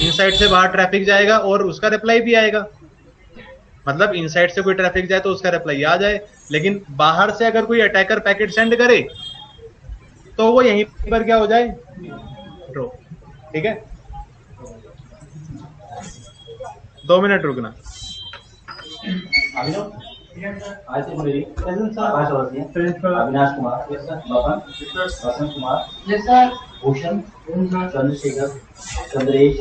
इनसाइड से बाहर ट्रैफिक जाएगा और उसका रिप्लाई भी आएगा। मतलब इनसाइड से कोई ट्रैफिक जाए तो उसका रिप्लाई आ जाए, लेकिन बाहर से अगर कोई अटैकर पैकेट सेंड करे तो वो यहीं पर क्या हो जाए, ड्रॉप। ठीक है, 2 मिनट रुकना। अविनाश कुमार, वसंत कुमार, भूषण, चंद्रशेखर, चंद्रेश,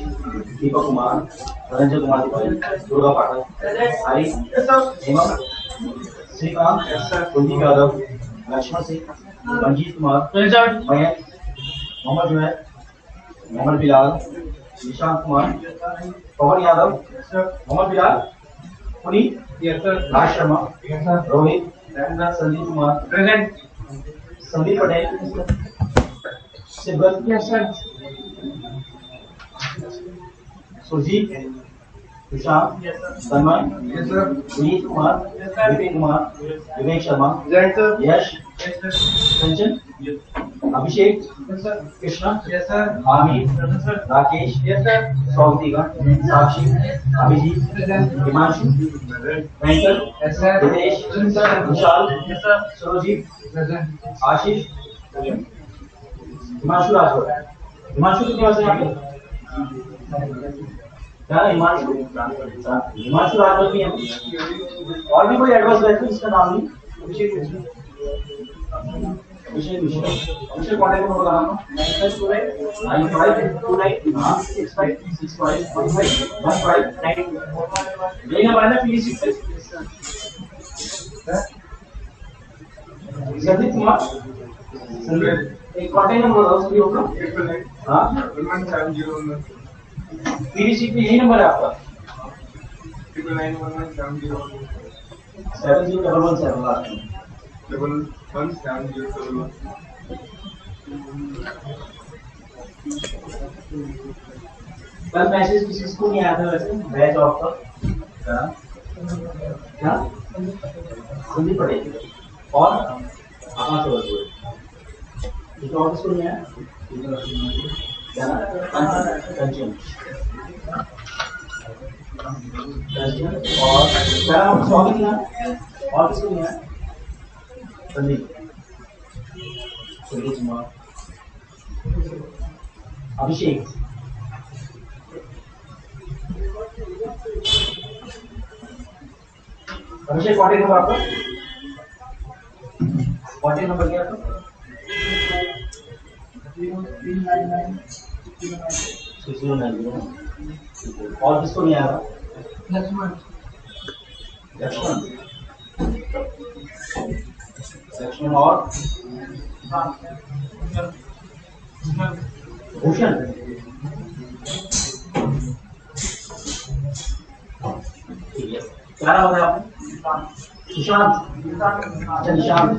दीपक कुमार, रंजन कुमार तिवारी, दुर्गा पाठक, हरी, हेमंत, श्रीकांत, कुलदीप यादव, लक्ष्मण सिंह, रंजीत कुमार, मयंक, मोहम्मद जुनैद, मोहम्मद बिलाल, निशांत कुमार, पवन यादव, मोहम्मद बिलाल, पुनीत, राज शर्मा, रोहित, संदीप कुमार, संदीप पटेल, सिब्बत, सुजीत, सुशांत, तन्मय, विनीत कुमार, विपिन कुमार, विवेक शर्मा, यश, कंचन, अभिषेक, कृष्णा, आमिर, राकेश, सौगतिका, साक्षी, अभिजीत, हिमांशु, वेंकट, हितेश, विशाल, सुरजीत, आशीष, हिमांशु राजभर। हिमांशु कितने वर्ष है आपके? क्या हिमांशु? हिमांशु राजभर भी है। और भी कोई एडवांस बैच में इसका नाम नहीं? अभिषेक कॉन्टेक्ट नंबर बताना। 952965656515 यही नंबर है ना पीसी? संदीप कुमार, एक कॉन्टेक्ट नंबर बताओ सभी होगा। हाँ, 1170 पीसी पे यही नंबर है आपका? 701117 लास्ट में 117011। कल मैसेज किसी को नहीं आया था वैसे बैच ऑफ का? क्या संदीप पटेल और कहाँ से बोल ठीक है, और किसको नहीं आया? क्या ना कंचन और क्या स्वागत नहीं आया? और किसको नहीं आया? संदीप, सुरेश कुमार, अभिषेक, अभिषेक कॉन्टेक्ट नंबर आपका? कॉन्टेक्ट नंबर क्या आपका? 609। और किसको नहीं आया? लक्ष्मण, लक्ष्मण और भूषण। ठीक है, क्या नाम बताया आपने? सुशांत। अच्छा निशांत,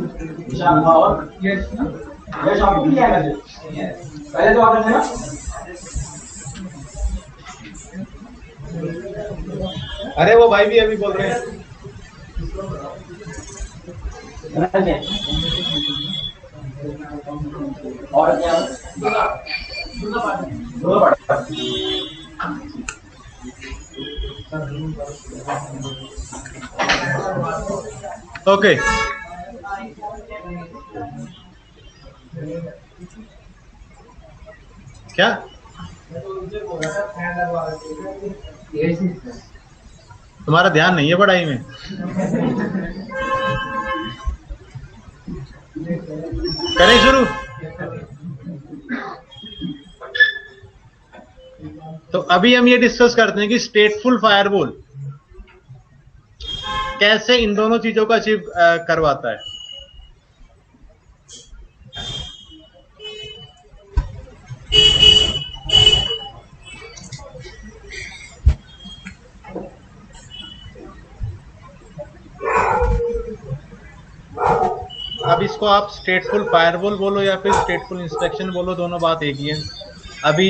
निशांत और यश। यश आपको मिल जाएगा जी। पहले तो आपने ना अरे वो भाई भी अभी बोल रहे हैं। और क्या? ओके, क्या तुम्हारा ध्यान नहीं है पढ़ाई में? करें शुरू? तो अभी हम ये डिस्कस करते हैं कि स्टेटफुल फायरवॉल कैसे इन दोनों चीजों को अचीव करवाता है। अब इसको आप स्टेटफुल फायरवॉल बोलो या फिर स्टेटफुल इंस्पेक्शन बोलो, दोनों बात एक ही है। अभी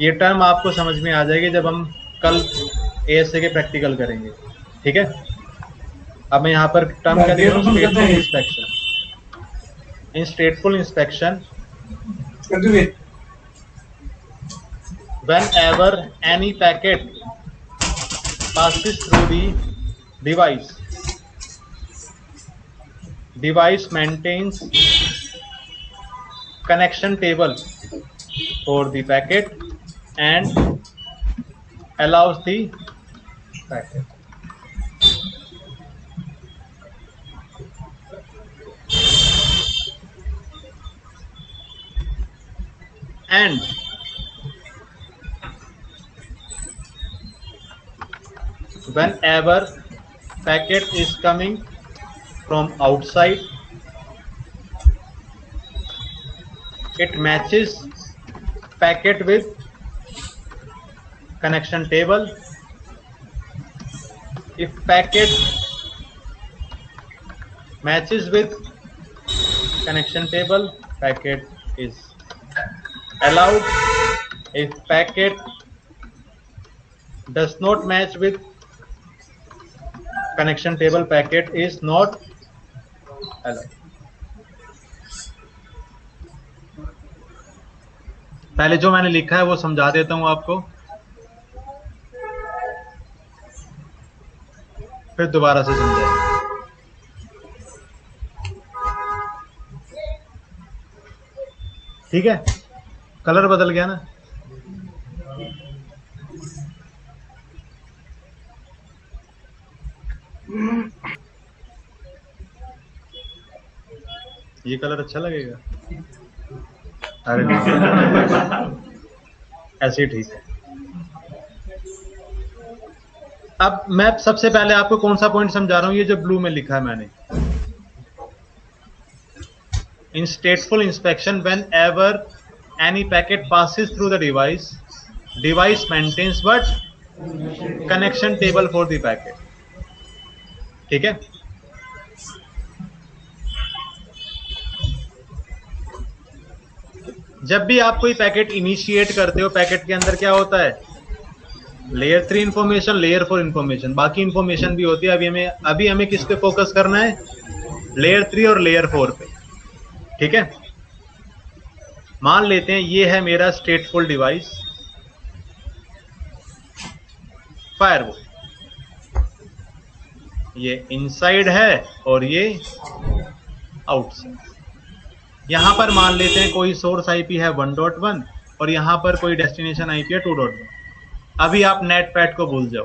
ये टर्म आपको समझ में आ जाएगी जब हम कल एएसए के प्रैक्टिकल करेंगे, ठीक है। अब मैं यहाँ पर टर्म क्या लिख रहा हूँ, स्टेटफुल inspection. In stateful inspection whenever any packet passes through the device maintains connection table for the packet and allows the packet. And whenever packet is coming from outside, it matches packet with connection table. If packet matches with connection table, packet is allowed. If packet does not match with connection table, packet is not allowed. पहले जो मैंने लिखा है वो समझा देता हूं आपको, फिर दोबारा से समझाएंगे। ठीक है, कलर बदल गया ना? ये कलर अच्छा लगेगा? अरे ऐसे ही ठीक है। अब मैं सबसे पहले आपको कौन सा पॉइंट समझा रहा हूं, ये जो ब्लू में लिखा है मैंने। In stateful inspection whenever any packet passes through the device maintains what? Connection table for the packet. ठीक है, जब भी आप कोई पैकेट इनिशिएट करते हो, पैकेट के अंदर क्या होता है? लेयर 3 इंफॉर्मेशन, लेयर 4 इंफॉर्मेशन, बाकी इंफॉर्मेशन भी होती है। अभी हमें किस पे फोकस करना है? लेयर 3 और लेयर 4 पे, ठीक है। मान लेते हैं ये है मेरा स्टेटफुल डिवाइस फायरवॉल, ये इनसाइड है और ये आउटसाइड। यहां पर मान लेते हैं कोई सोर्स आईपी है 1.1 और यहां पर कोई डेस्टिनेशन आईपी है 2.1। अभी आप नेट पैट को भूल जाओ,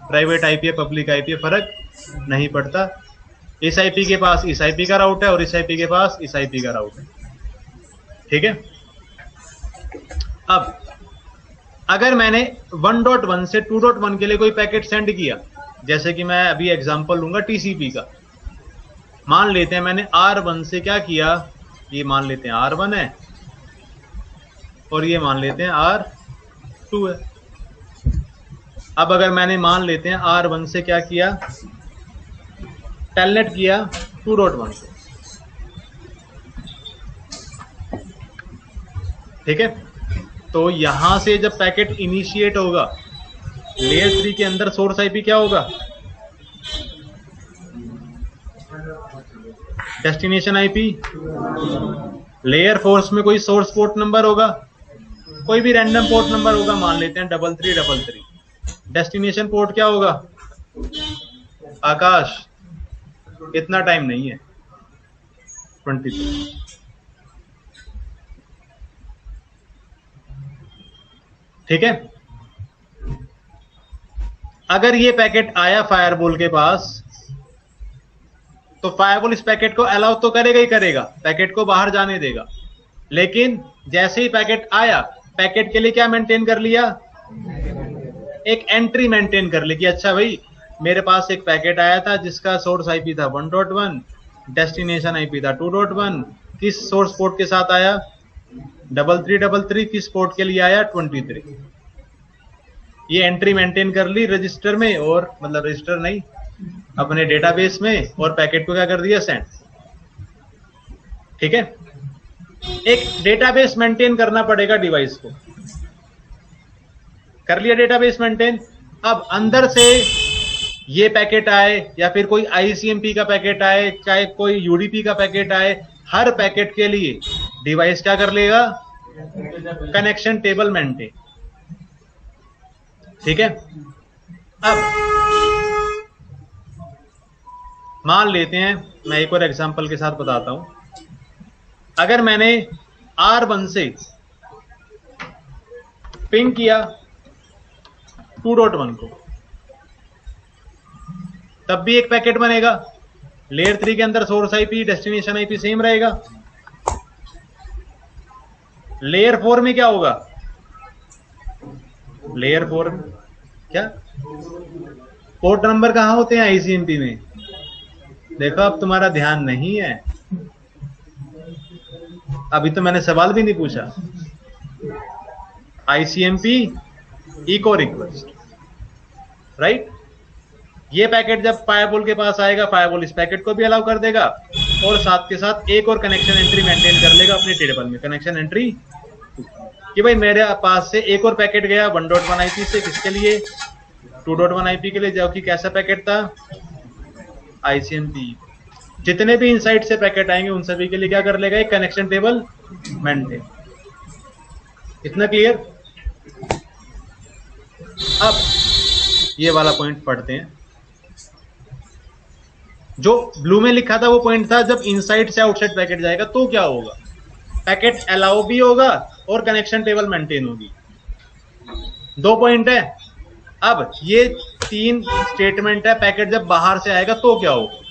प्राइवेट आईपी है पब्लिक आईपी है, फर्क नहीं पड़ता। इस आईपी के पास इस आईपी का राउट है और इस आईपी के पास इस आईपी का राउट है, ठीक है। अब अगर मैंने 1.1 से 2.1 के लिए कोई पैकेट सेंड किया जैसे कि मैं अभी एग्जांपल लूंगा टीसीपी का। मान लेते हैं मैंने R1 से क्या किया, ये मान लेते हैं R1 है और ये मान लेते हैं R2 है। अब अगर मैंने मान लेते हैं R1 से क्या किया, टेलनेट किया 2.1 से, ठीक है। तो यहां से जब पैकेट इनिशिएट होगा, लेयर 3 के अंदर सोर्स आईपी क्या होगा, डेस्टिनेशन आईपी। लेयर 4 में कोई सोर्स पोर्ट नंबर होगा, कोई भी रैंडम पोर्ट नंबर होगा, मान लेते हैं 3333। डेस्टिनेशन पोर्ट क्या होगा, आकाश, इतना टाइम नहीं है, 23। ठीक है। अगर ये पैकेट आया फायरवॉल के पास, तो फायरवॉल इस पैकेट को अलाउ तो करेगा ही करेगा, पैकेट को बाहर जाने देगा। लेकिन जैसे ही पैकेट आया, पैकेट के लिए क्या मेंटेन कर लिया, एक एंट्री मेंटेन कर ली कि अच्छा भाई मेरे पास एक पैकेट आया था जिसका सोर्स आईपी था 1.1, डेस्टिनेशन आईपी था 2.1, किस सोर्स पोर्ट के साथ आया 3333, किस पोर्ट के लिए आया 23। ये एंट्री मेंटेन कर ली रजिस्टर में, और मतलब रजिस्टर नहीं, अपने डेटाबेस में, और पैकेट को क्या कर दिया, सेंड। ठीक है। एक डेटाबेस मेंटेन करना पड़ेगा डिवाइस को, कर लिया डेटाबेस मेंटेन। अब अंदर से ये पैकेट आए या फिर कोई आईसीएमपी का पैकेट आए, चाहे कोई यूडीपी का पैकेट आए, हर पैकेट के लिए डिवाइस क्या कर लेगा, कनेक्शन टेबल मेंटेन। ठीक है। अब मान लेते हैं, मैं एक और एग्जांपल के साथ बताता हूं। अगर मैंने R1 से पिंग किया 2.1 को, तब भी एक पैकेट बनेगा। लेयर 3 के अंदर source IP, destination IP same रहेगा। लेयर 4 में क्या होगा, लेयर 4 में क्या पोर्ट नंबर कहां होते हैं आईसीएमपी में, देखो अब तुम्हारा ध्यान नहीं है, अभी तो मैंने सवाल भी नहीं पूछा। ICMP echo request, right. ये पैकेट जब फायरवॉल के पास आएगा, फायरवॉल इस पैकेट को भी अलाउ कर देगा, और साथ के साथ एक और कनेक्शन एंट्री मेंटेन कर लेगा अपने टेबल में, कनेक्शन एंट्री कि भाई मेरे पास से एक और पैकेट गया 1.1 आईपी से, किसके लिए, 2.1 आईपी के लिए, जो कि कैसा पैकेट था, आईसीएमपी। जितने भी इनसाइड से पैकेट आएंगे उन सभी के लिए क्या कर लेगा, एक कनेक्शन टेबल मेंटेन। इतना क्लियर। अब ये वाला पॉइंट पढ़ते हैं। जो ब्लू में लिखा था वो पॉइंट था जब इनसाइड से आउटसाइड पैकेट जाएगा तो क्या होगा, पैकेट अलाउ भी होगा और कनेक्शन टेबल मेंटेन होगी। 2 पॉइंट है। अब ये 3 स्टेटमेंट है, पैकेट जब बाहर से आएगा तो क्या होगा।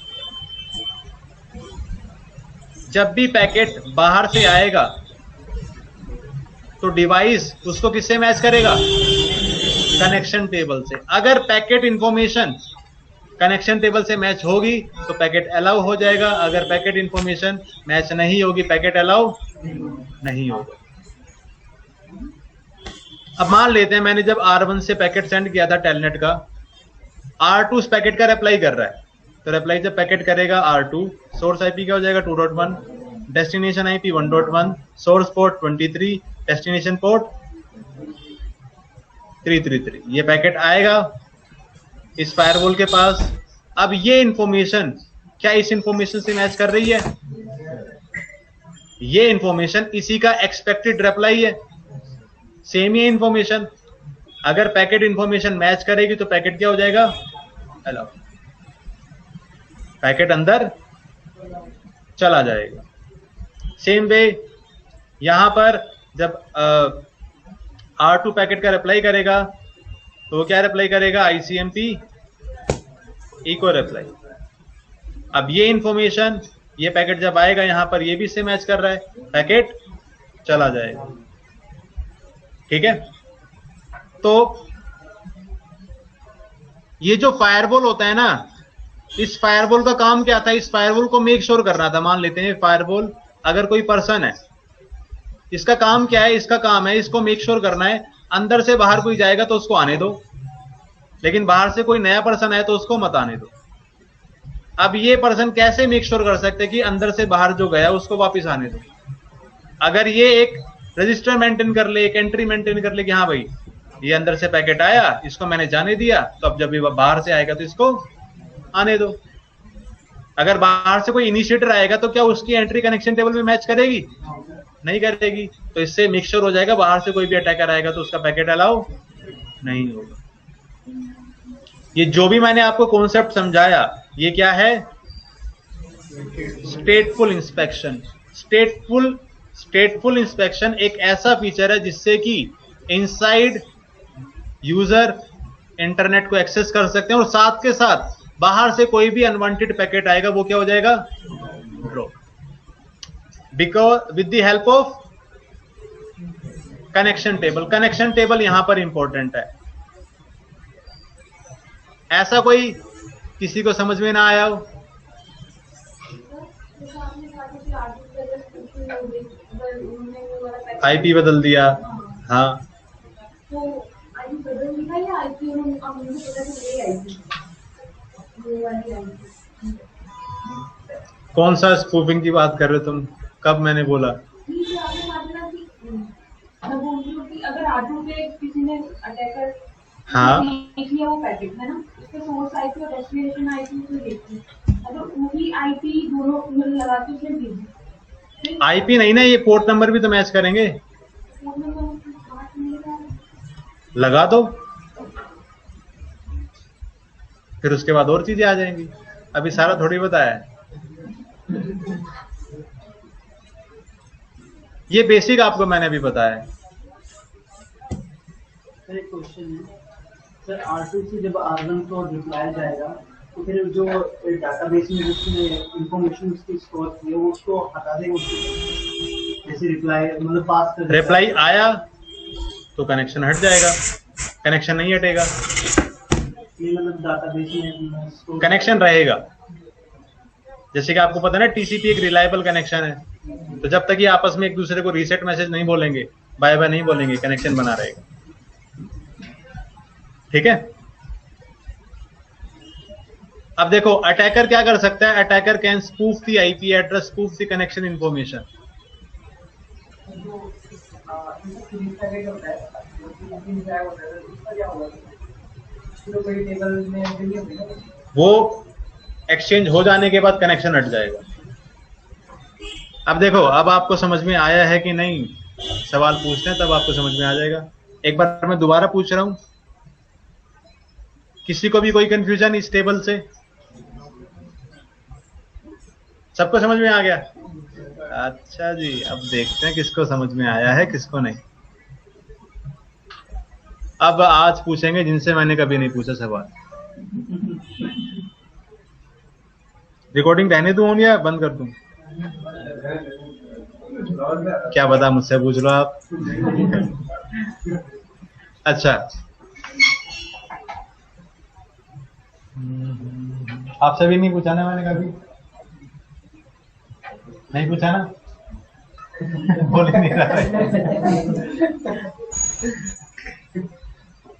जब भी पैकेट बाहर से आएगा तो डिवाइस उसको किससे मैच करेगा, कनेक्शन टेबल से। अगर पैकेट इंफॉर्मेशन कनेक्शन टेबल से मैच होगी तो पैकेट अलाउ हो जाएगा, अगर पैकेट इंफॉर्मेशन मैच नहीं होगी, पैकेट अलाउ नहीं होगा। अब मान लेते हैं मैंने जब R1 से पैकेट सेंड किया था टेलनेट का, R2 उस पैकेट का रिप्लाई कर रहा है, तो रिप्लाई जब पैकेट करेगा R2, सोर्स आईपी क्या हो जाएगा 2.1, destination IP 1.1, source port 23, destination port 333। ये पैकेट आएगा इस फायरवॉल के पास। अब ये इंफॉर्मेशन क्या इस इंफॉर्मेशन से मैच कर रही है, ये इंफॉर्मेशन इसी का एक्सपेक्टेड रिप्लाई है, सेम ही इंफॉर्मेशन। अगर पैकेट इंफॉर्मेशन मैच करेगी तो पैकेट क्या हो जाएगा, अलाउ, पैकेट अंदर चला जाएगा। सेम वे यहां पर जब R2 पैकेट का रिप्लाई करेगा तो वो क्या रिप्लाई करेगा, आईसीएमपी इको रिप्लाई। अब ये इंफॉर्मेशन, ये पैकेट जब आएगा यहां पर ये भी इससे मैच कर रहा है, पैकेट चला जाएगा। ठीक है। तो ये जो फायरवॉल होता है ना, इस फायरवॉल का काम क्या था? इस फायरवॉल को मेक श्योर करना था। मान लेते हैं फायरवॉल अगर कोई पर्सन है, इसका काम क्या है? इसका काम है इसको मेक श्योर करना है अंदर से बाहर कोई जाएगा तो उसको आने दो, लेकिन बाहर से कोई नया पर्सन है तो उसको मत आने दो। अब ये पर्सन कैसे मेक श्योर कर सकते हैं कि अंदर से बाहर जो गया उसको वापस आने दो? अगर ये एक रजिस्टर मेंटेन कर ले, एक एंट्री मेंटेन कर ले कि हाँ भाई ये अंदर से पैकेट आया, इसको मैंने जाने दिया, तो अब जब ये बाहर से आएगा तो इसको आने दो। अगर बाहर से कोई इनिशिएटर आएगा तो क्या उसकी एंट्री कनेक्शन टेबल में मैच करेगी? नहीं करेगी। तो इससे मिक्सचर हो जाएगा, बाहर से कोई भी अटैकर आएगा तो उसका पैकेट अलाउ नहीं होगा। ये जो भी मैंने आपको कॉन्सेप्ट समझाया ये क्या है? स्टेटफुल इंस्पेक्शन। स्टेटफुल इंस्पेक्शन एक ऐसा फीचर है जिससे कि इनसाइड यूजर इंटरनेट को एक्सेस कर सकते हैं और साथ के साथ बाहर से कोई भी अनवांटेड पैकेट आएगा वो क्या हो जाएगा? Drop. Because with the help of connection table. Connection table यहां पर इंपॉर्टेंट है। ऐसा कोई किसी को समझ में ना आया हो? आईपी बदल दिया, हाँ कौन सा स्पूफिंग की बात कर रहे हो तुम? कब मैंने बोला? अगर आजू पे किसी ने अटैकर हाँ देख लिया वो पैकेट है ना, उसके सोर्स आईपी और डेस्टिनेशन आईपी उसने देखी, अगर वही आईपी दोनों मिल लगा के उसने भेजी। आईपी नहीं ना, ये पोर्ट नंबर भी तो मैच करेंगे। लगा दो, फिर उसके बाद और चीजें आ जाएंगी। अभी सारा थोड़ी बताया है। ये बेसिक आपको मैंने अभी बताया है। सर एक क्वेश्चन है सर, R2 से जब R1 को रिप्लाई जाएगा तो फिर जो डाटाबेस में जिसने इंफॉर्मेशन उसकी स्टोर की है वो उसको हटा देगा, उसको जैसे रिप्लाई मतलब पास कर रिप्लाई आया तो कनेक्शन हट जाएगा, कनेक्शन नहीं हटेगा, ये मतलब डाटाबेस में स्टोर कनेक्शन रहेगा। जैसे कि आपको पता है ना टीसीपी एक रिलायबल कनेक्शन है, तो जब तक ये आपस में एक दूसरे को रीसेट मैसेज नहीं बोलेंगे, बाय बाय नहीं बोलेंगे, कनेक्शन बना रहेगा। ठीक है। अब देखो अटैकर क्या कर सकता है? Attacker can spoof the IP address, spoof the connection information. वो एक्सचेंज हो जाने के बाद कनेक्शन हट जाएगा। अब देखो, अब आपको समझ में आया है कि नहीं? सवाल पूछते हैं तब आपको समझ में आ जाएगा। एक बार मैं दोबारा पूछ रहा हूं, किसी को भी कोई कंफ्यूजन इस टेबल से? सबको समझ में आ गया? अच्छा जी, अब देखते हैं किसको समझ में आया है किसको नहीं। अब आज पूछेंगे जिनसे मैंने कभी नहीं पूछा सवाल। रिकॉर्डिंग रहने दूं या बंद कर दूं? क्या पता, मुझसे पूछ लो आप। अच्छा, आपसे भी नहीं पूछा ना मैंने कभी? नहीं पूछा ना? बोल ही नहीं रहा।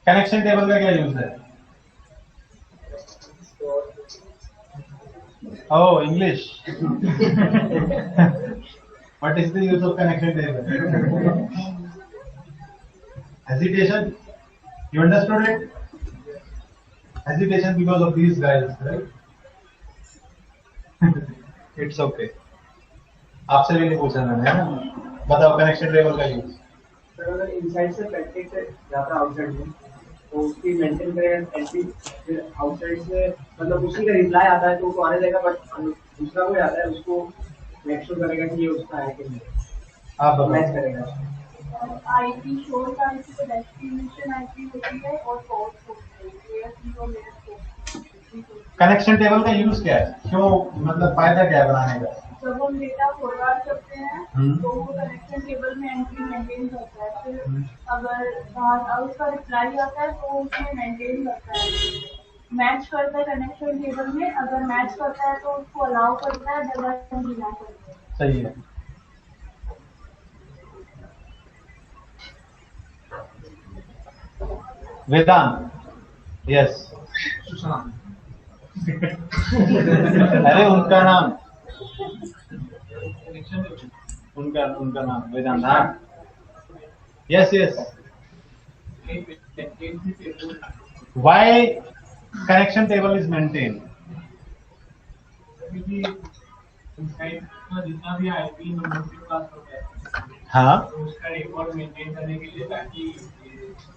कनेक्शन टेबल का क्या यूज है? Oh, English. What is the use of connection table? Hesitation? You understood it? Hesitation because of these guys, right? It's okay. आपसे भी नहीं पूछा मैंने, है ना? बताओ कनेक्शन टेबल का यूज। सर अगर इनसाइड से पैकेट जाता है आउटसाइड में तो उसकी मेंटेन करेगा एंट्री, फिर आउटसाइड से मतलब उसी का रिप्लाई आता है तो उसको आने देगा, बट दूसरा कोई आता है उसको मेक श्योर करेगा कि ये उसका है कि नहीं, आप मैच बताओ। करेगा। आईपी सोर्स आईपी तो डेस्टिनेशन आईपी होती है और सोर्स होती है, लेयर 3 और लेयर 4। कनेक्शन टेबल का यूज क्या है? क्यों, मतलब फायदा क्या है बनाने का? जब हम डेटा फॉरवर्ड करते हैं हम्म। तो वो कनेक्शन टेबल में एंट्री मेंटेन करता है, फिर अगर उसका रिप्लाई आता है तो उसमें मेंटेन करता है मैच करता है कनेक्शन टेबल में, अगर मैच करता है तो उसको अलाउ करता है, अदरवाइज हम डिनाई करते हैं। सही है। वेदांत, यस। अरे उनका नाम, उनका नाम वेदांत। हाँ, yes yes. Why connection table is maintained? जितना भी आईपी नंबर के पास होता है, हाँ, तो उसका रिकॉर्ड मेंटेन करने के लिए, ताकि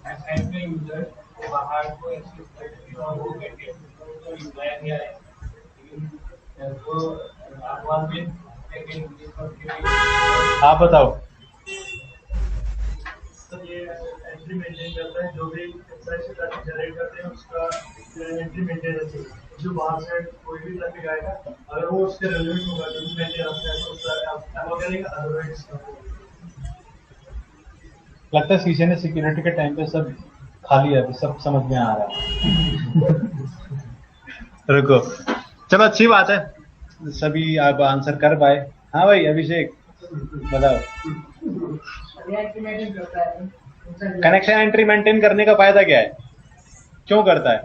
असाइन में यूजर बाहर को एक्सेस कर सके और वो पैकेट को रिप्लाई नहीं आए, लेकिन वो आसपास में पैकेट। आप बताओ। तो ये एंट्री मेंटेन करता है, जो भी वेबसाइट से ट्रैफिक जनरेट करते हैं उसका एंट्री मेंटेन रहती है। जो बाहर से कोई भी ट्रैफिक आएगा, अगर वो उसके रिलेवेंट होगा, जो भी मेंटेन रखता है, तो उसका अलाउ करेगा, अदरवाइज लगता है शीशे ने सिक्योरिटी के टाइम पे सब खाली है, सब समझ में आ रहा है। रुको, चलो अच्छी बात है, सभी आप आंसर कर पाए। हाँ भाई अभिषेक बताओ। कनेक्शन एंट्री मेंटेन करने का फायदा क्या है, क्यों करता है?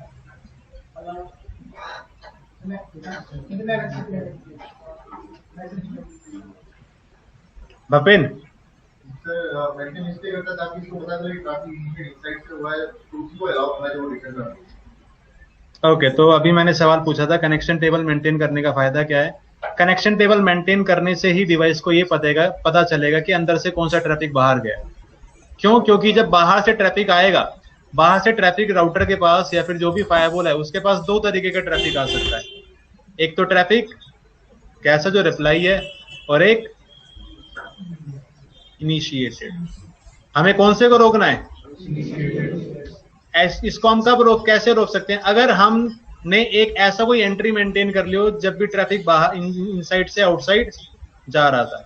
बपिन, मेंटेन इसलिए करता है ताकि इसको पता चले कि काफी इनसाइट से हुआ है, तो उसी को अलाउ करना जो रिटर्न करना है। ओके, तो अभी मैंने सवाल पूछा था कनेक्शन टेबल मेंटेन करने का फायदा क्या है। कनेक्शन टेबल मेंटेन करने से ही डिवाइस को ये पता चलेगा कि अंदर से कौन सा ट्रैफिक बाहर गया। क्यों? क्योंकि जब बाहर से ट्रैफिक आएगा, बाहर से ट्रैफिक राउटर के पास या फिर जो भी फायरवॉल है उसके पास दो तरीके का ट्रैफिक आ सकता है। एक तो ट्रैफिक कैसा जो रिप्लाई है, और एक इनिशिएटेड। हमें कौन से को रोकना है? इसको हम कब कैसे रोक सकते हैं? अगर हमने एक ऐसा कोई एंट्री मेंटेन कर लियो जब भी ट्रैफिक बाहर इनसाइड से आउटसाइड जा रहा था।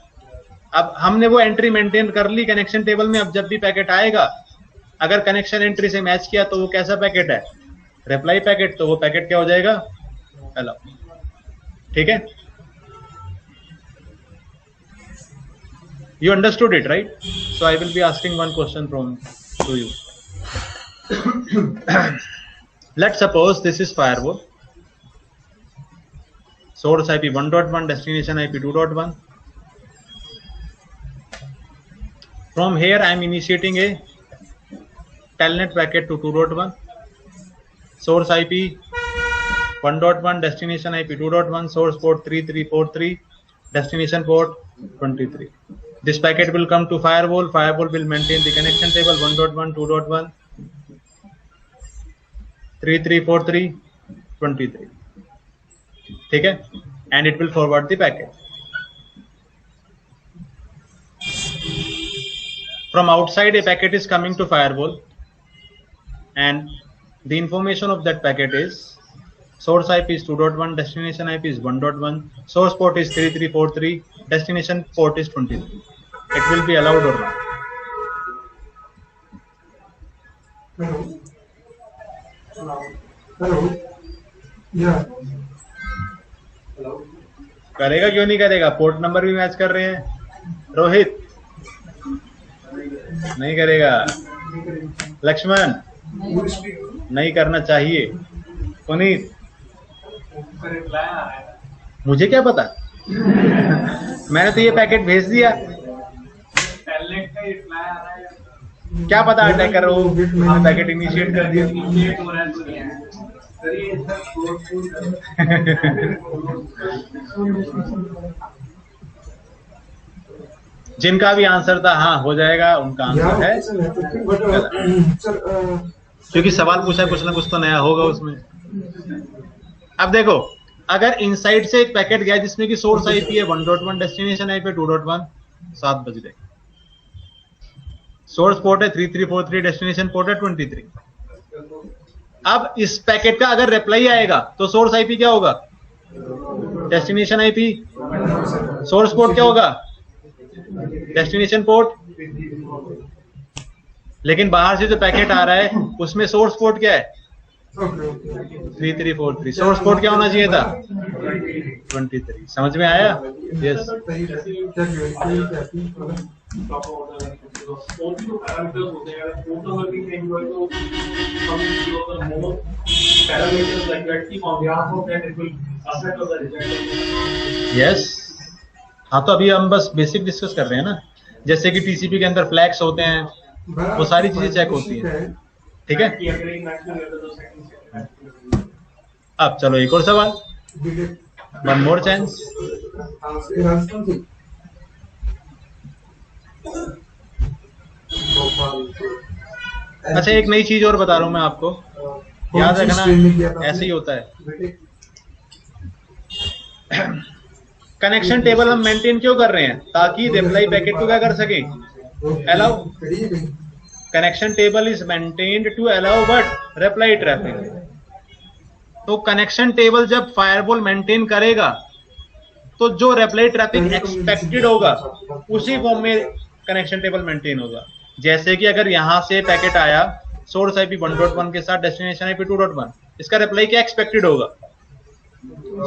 अब हमने वो एंट्री मेंटेन कर ली कनेक्शन टेबल में। अब जब भी पैकेट आएगा, अगर कनेक्शन एंट्री से मैच किया तो वो कैसा पैकेट है? Reply packet. तो वो पैकेट क्या हो जाएगा? अलाउ। ठीक है, you understood it, right? So I will be asking one question to you. Let's suppose this is firewall, source IP 1.1, destination IP 2.1. From here I am initiating a telnet packet to 2.1, source IP 1.1, destination IP 2.1, source port 3343, destination port 23. This packet will come to firewall. Firewall will maintain the connection table 1.1, 2.1, 3343, 23. ठीक है? And it will forward the packet. From outside, a packet is coming to firewall, and the information of that packet is source IP is 2.1, destination IP is 1.1, source port is 3343, destination port is 23. It will be allowed or not? Hello या करेगा क्यों नहीं करेगा? Port number भी match कर रहे हैं। रोहित नहीं करेगा। लक्ष्मण नहीं करना चाहिए। पुनीत मुझे क्या पता, मैंने तो ये पैकेट भेज दिया। क्या पता अटैकर हो पैकेट इनिशिएट कर दिया। जिनका भी आंसर था हाँ हो जाएगा, उनका आंसर है, क्योंकि सवाल पूछा कुछ ना कुछ तो नया होगा उसमें। अब देखो, अगर इनसाइड से एक पैकेट गया जिसमें कि सोर्स आईपी है 1.1, डेस्टिनेशन आईपी 2.1, 7 बज रहे, सोर्स पोर्ट है 3343, डेस्टिनेशन पोर्ट है 23। अब इस पैकेट का अगर रिप्लाई आएगा तो सोर्स आईपी क्या होगा? Destination IP. सोर्स पोर्ट क्या होगा? Destination port. लेकिन बाहर से जो पैकेट आ रहा है उसमें सोर्स पोर्ट क्या है? 3343 सोर्स पोर्ट क्या होना चाहिए था 23 समझ में आया यस यस हाँ तो अभी हम बस बेसिक डिस्कस कर रहे हैं ना जैसे कि टीसीपी के अंदर फ्लैग्स होते हैं वो सारी चीजें चेक होती हैं ठीक है अब चलो एक और सवाल वन मोर चांस अच्छा एक नई चीज और बता रहा हूं मैं आपको याद रखना ऐसे ही होता है कनेक्शन टेबल हम मेंटेन क्यों कर रहे हैं ताकि रिप्लाई पैकेट को क्या कर सके allow connection table is maintained to allow what reply traffic तो कनेक्शन टेबल जब फायरवॉल मेंटेन करेगा तो जो रिप्लाई ट्रैफिक एक्सपेक्टेड होगा उसी फॉर्म में कनेक्शन टेबल मेंटेन होगा जैसे कि अगर यहां से पैकेट आया सोर्स आईपी 1.1 के साथ डेस्टिनेशन आईपी 2.1 इसका रिप्लाई क्या एक्सपेक्टेड होगा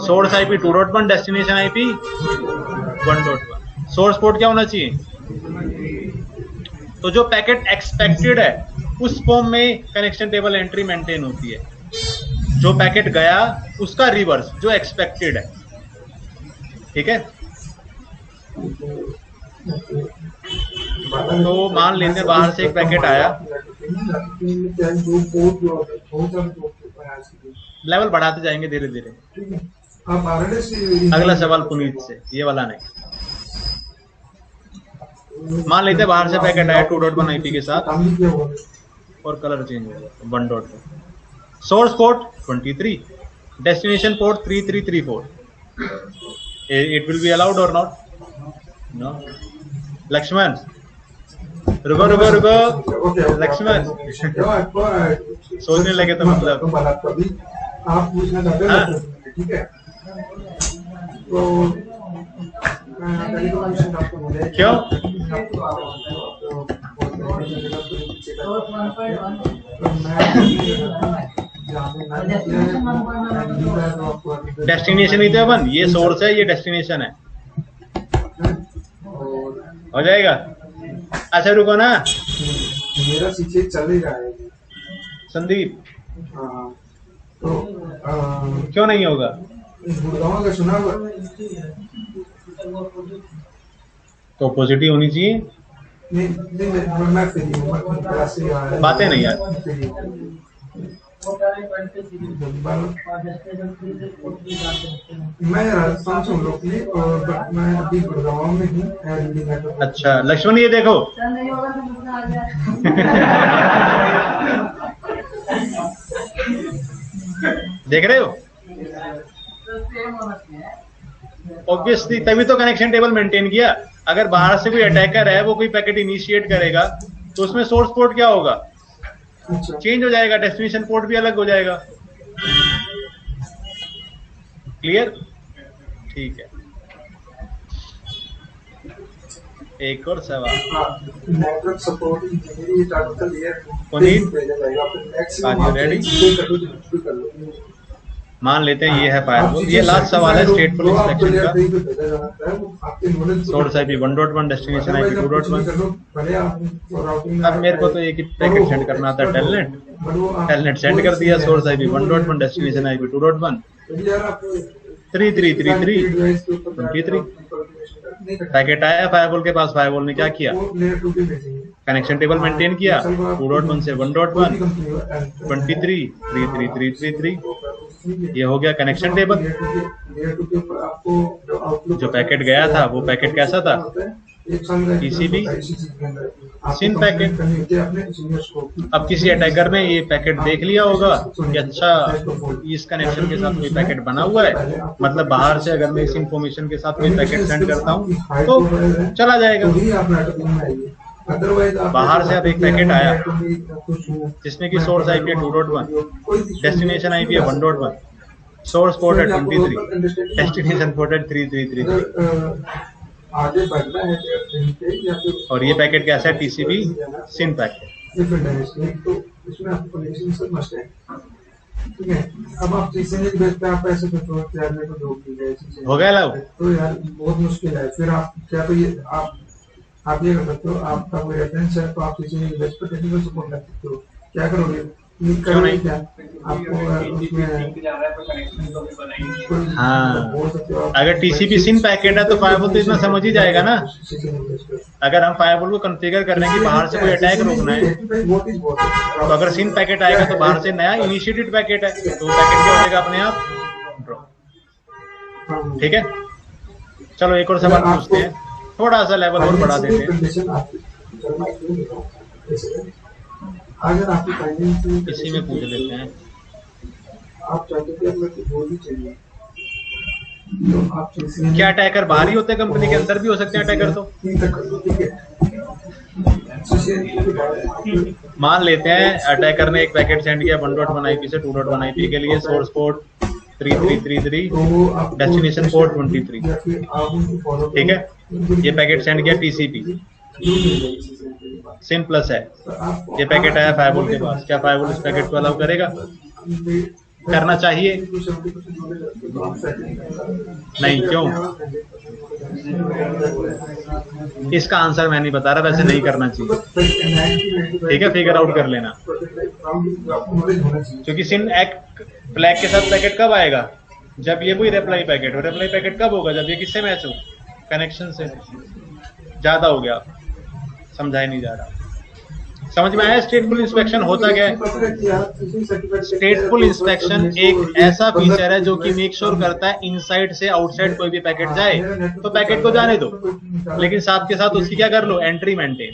source IP 2.1 destination IP 1.1 source port क्या होना चाहिए तो जो पैकेट एक्सपेक्टेड है उस फॉर्म में कनेक्शन टेबल एंट्री मेंटेन होती है जो पैकेट गया उसका रिवर्स जो एक्सपेक्टेड है ठीक है तो मान लेते हैं बाहर से एक पैकेट आया लेवल बढ़ाते जाएंगे धीरे धीरे अगला सवाल पुनीत से ये वाला नहीं मान लेते हैं बाहर से पैकेट आया 2.1 आईपी के साथ और कलर चेंज हो गया 1.1 source port 23 destination port 3334 it will be allowed और नॉट नो लक्ष्मण रुको रुको रुको लक्ष्मण सोचने लगे तो मतलब आप पूछना चाहते हैं ठीक है तो क्यों डेस्टिनेशन ही तो वन ये सोर्स है ये डेस्टिनेशन है हो जाएगा अच्छा रुको ना मेरा पीछे चल ही रहा है संदीप तो क्यों नहीं होगा गुड़गांव का सुना हुआ तो पॉजिटिव होनी चाहिए नहीं मैं फ्री हूँ बातें नहीं यार मैं राजस्थान से हूँ लोकली और बट मैं अभी गुड़गांव में हूँ अच्छा लक्ष्मण ये देखो देख रहे हो ऑब्वियसली तभी तो कनेक्शन टेबल मेंटेन किया अगर बाहर से कोई अटैकर है वो कोई पैकेट इनिशिएट करेगा तो उसमें सोर्स पोर्ट क्या होगा चेंज हो जाएगा डेस्टिनेशन पोर्ट भी अलग हो जाएगा क्लियर ठीक है एक और सवाल नेटवर्क सपोर्ट इंजीनियरिंग आर्टिकल ये Puneet maximum are you ready मान लेते हैं ये है फायरवॉल ये लास्ट सवाल है स्टेटफुल इंस्पेक्शन का सोर्स आईपी 1.1 डेस्टिनेशन आईपी 2.1 अब मेरे को तो एक ही पैकेट सेंड करना था टेलनेट सेंड कर दिया source IP 1.1 destination IP 2.1 3333 packet आया फायरवॉल के पास फायरवॉल ने क्या किया कनेक्शन टेबल मेंटेन किया 2.1 से 1.1 23 ये हो गया कनेक्शन टेबल जो पैकेट गया था वो पैकेट कैसा था टीसीपी सिन पैकेट अब किसी अटैकर ने ये पैकेट देख लिया होगा कि अच्छा इस कनेक्शन के साथ कोई पैकेट बना हुआ है मतलब बाहर से अगर मैं इस इंफॉर्मेशन के साथ कोई पैकेट सेंड करता हूँ तो चला जाएगा बाहर से अब एक पैकेट आया जिसमें कि सोर्स आईपी है 2.1 डेस्टिनेशन आईपी है 1.1 सोर्स पोर्ट है 23 डेस्टिनेशन पोर्ट है 3333 आगे बढ़ना है और ये पैकेट कैसा है टीसीपी सिन पैकेट तो इसमें आपको कनेक्शन सब मस्ट है ठीक है, अब आप किसी ने बेच पे आप पैसे कुछ और यार मेरे को दो की गए चीजें हो गया लाभ? तो यार बहुत मुश्किल है। फिर आप क्या, तो ये आप ये कर सकते हो, आपका कोई रेफरेंस है तो आप किसी ने बेच पे टेक्निकल सपोर्ट कर सकते हो। क्या करोगे, क्यों नहीं? क्या आपको उसमें हाँ, अगर TCP सिन पैकेट है तो फायरवॉल तो इतना समझ ही जाएगा ना। अगर हम फायरवॉल को कॉन्फ़िगर कर रहे हैं कि बाहर से कोई अटैक रोकना है, तो अगर सिन पैकेट आएगा तो बाहर से नया इनिशिएटेड पैकेट है, तो पैकेट क्या हो जाएगा अपने आप ड्रॉप। ठीक है, चलो एक और सवाल पूछते हैं, थोड़ा सा लेवल और बढ़ा देते हैं। अगर आपकी फाइनेंशियल इसी में पूछ लेते हैं। आप चाहते थे कि वो भी चाहिए तो आप क्या अटैकर बाहर ही होते हैं, कंपनी के अंदर भी हो सकते हैं अटैकर? तो मान लेते हैं अटैकर ने एक पैकेट सेंड किया 1.1 IP से 2.1 IP के लिए, सोर्स पोर्ट 3333, डेस्टिनेशन पोर्ट 23। ठीक है, ये पैकेट सेंड किया TCP, सिन प्लस है, ये पैकेट आया फायरवॉल के पास। क्या फायरवॉल इस पैकेट को अलाउ करेगा? करना चाहिए? नहीं, क्यों? इसका आंसर मैं नहीं बता रहा, वैसे नहीं करना चाहिए। ठीक है, फिगर आउट कर लेना। क्योंकि सिन एक्ट फ्लैग के साथ पैकेट कब आएगा? जब ये कोई रिप्लाई पैकेट हो। रिप्लाई पैकेट कब होगा? जब ये किससे मैच हो? कनेक्शन से। ज्यादा हो गया, समझाया नहीं जा रहा। समझ में आया स्टेटफुल इंस्पेक्शन होता क्या है? स्टेटफुल इंस्पेक्शन एक ऐसा फीचर है जो कि मेक श्योर करता है इनसाइड से आउटसाइड कोई भी पैकेट जाए तो पैकेट को जाने दो, लेकिन साथ के साथ उसकी क्या कर लो? Entry maintain.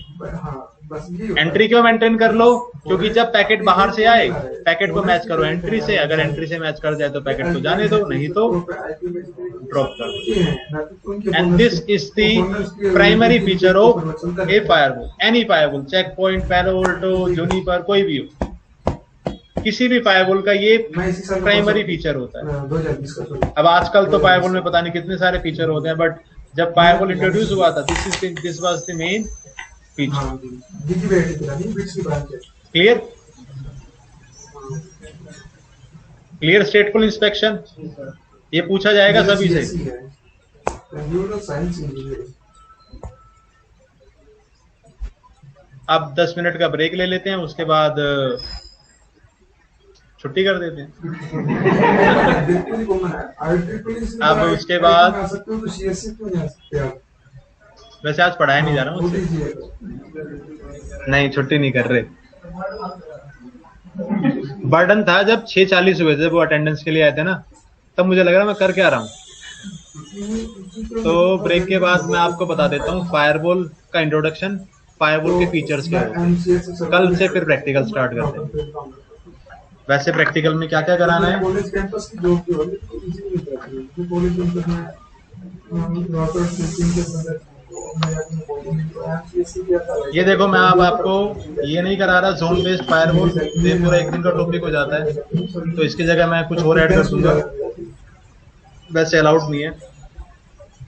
एंट्री क्यों मेंटेन कर लो? क्योंकि जब पैकेट बाहर से आए, पैकेट को मैच करो एंट्री से। अगर एंट्री से मैच कर जाए तो पैकेट को जाने दो, नहीं तो ड्रॉप कर दो। And this is the primary feature of a firewall, any firewall, Check Point, Palo Alto, Juniper, कोई भी हो, किसी भी फायरवॉल का ये प्राइमरी फीचर होता है। अब आजकल तो फायरवॉल में पता नहीं कितने सारे फीचर होते हैं, बट जब फायरवॉल इंट्रोड्यूस हुआ था, this was the main feature. Clear? Clear स्टेटफुल inspection? ये पूछा जाएगा सभी से। अब 10 मिनट का ब्रेक ले लेते हैं, उसके बाद छुट्टी कर देते हैं। अब उसके बाद वैसे आज पढ़ाया नहीं जा रहा मुझसे, नहीं छुट्टी नहीं कर रहे। बर्डन था जब 6:40 हुए थे, जब वो अटेंडेंस के लिए आए थे ना, तब मुझे लग रहा मैं कर क्या रहा हूँ। तो ब्रेक के बाद मैं आपको बता देता हूँ फायरवॉल का इंट्रोडक्शन, फायरवॉल के फीचर्स क्या होते हैं। कल से फिर प्रैक्टिकल स्टार्ट करते हैं। वैसे प्रैक्टिकल में क्या क्या कराना है? ये देखो, मैं अब आपको ये नहीं करा रहा जोन बेस्ड फायरवॉल, ये पूरा एक दिन का टॉपिक हो जाता है, तो इसकी जगह मैं कुछ और ऐड कर दूंगा, वैसे अलाउड नहीं है।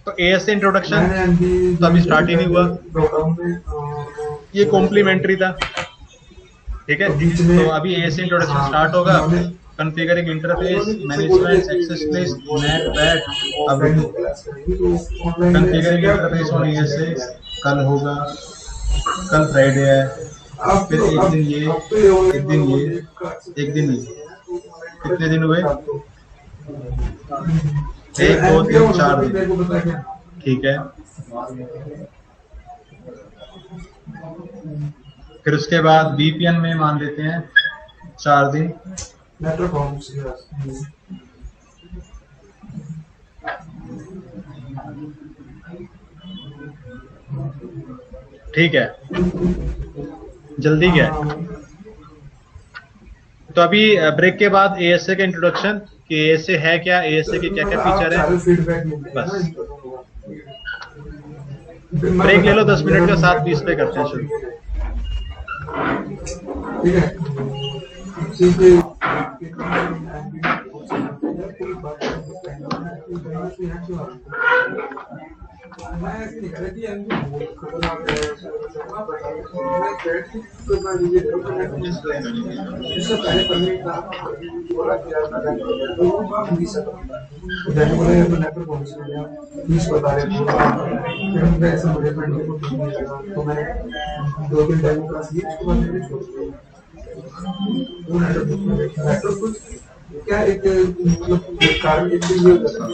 तो AS से इंट्रोडक्शन तो अभी स्टार्ट ही नहीं हुआ, ये कॉम्प्लीमेंट्री था। ठीक है, तो अभी AS से इंट्रोडक्शन स्टार्ट होगा। Configuring interface, management, access list, NAT, PAT, configuring interface on AS से कल होगा। कल फ्राइडे है, फिर एक दिन ये, एक दिन ये, एक दिन ये, कितने दिन हुए? 1 2 3 4 दिन। ठीक है, फिर उसके बाद VPN में मान लेते हैं 4 दिन। ठीक है, जल्दी क्या है? तो अभी ब्रेक के बाद ASA का इंट्रोडक्शन, कि ASA है क्या, ASA के क्या क्या फीचर है, बस। ब्रेक ले लो 10 मिनट का, 7:20 पे करते हैं शुरू। मैं ऐसे नहीं कर रही थी इनको बहुत खतरनाक है मैं बैठ तो मैं ये इससे पहले पढ़ने का बोला कि यार मैं तो हिंदी से जैसे बोले तो लेटर पहुंच गया फीस बता रहे थे फिर मैं ऐसे मुझे फ्रेंड को नहीं लगा तो मैंने 2-3 डेमो क्लास ली उसके बाद मैंने छोड़ दिया वो लेटर कुछ क्या एक मतलब कारण एक तो ये होता है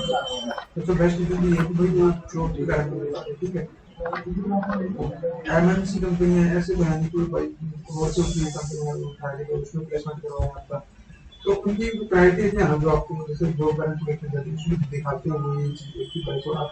तो बेस्ट चीज ये है कि भाई वो जॉब की गारंटी देता है ठीक है एमएनसी कंपनी है ऐसे बयान कोई भाई बहुत से उसकी कंपनी है उठा लेगा उसमें प्लेसमेंट करवाया आपका तो उनकी प्रायोरिटी है ना जो आपको जैसे जॉब गारंटी देते हैं उसमें दिखाते हैं वो ये चीज की भाई तो आप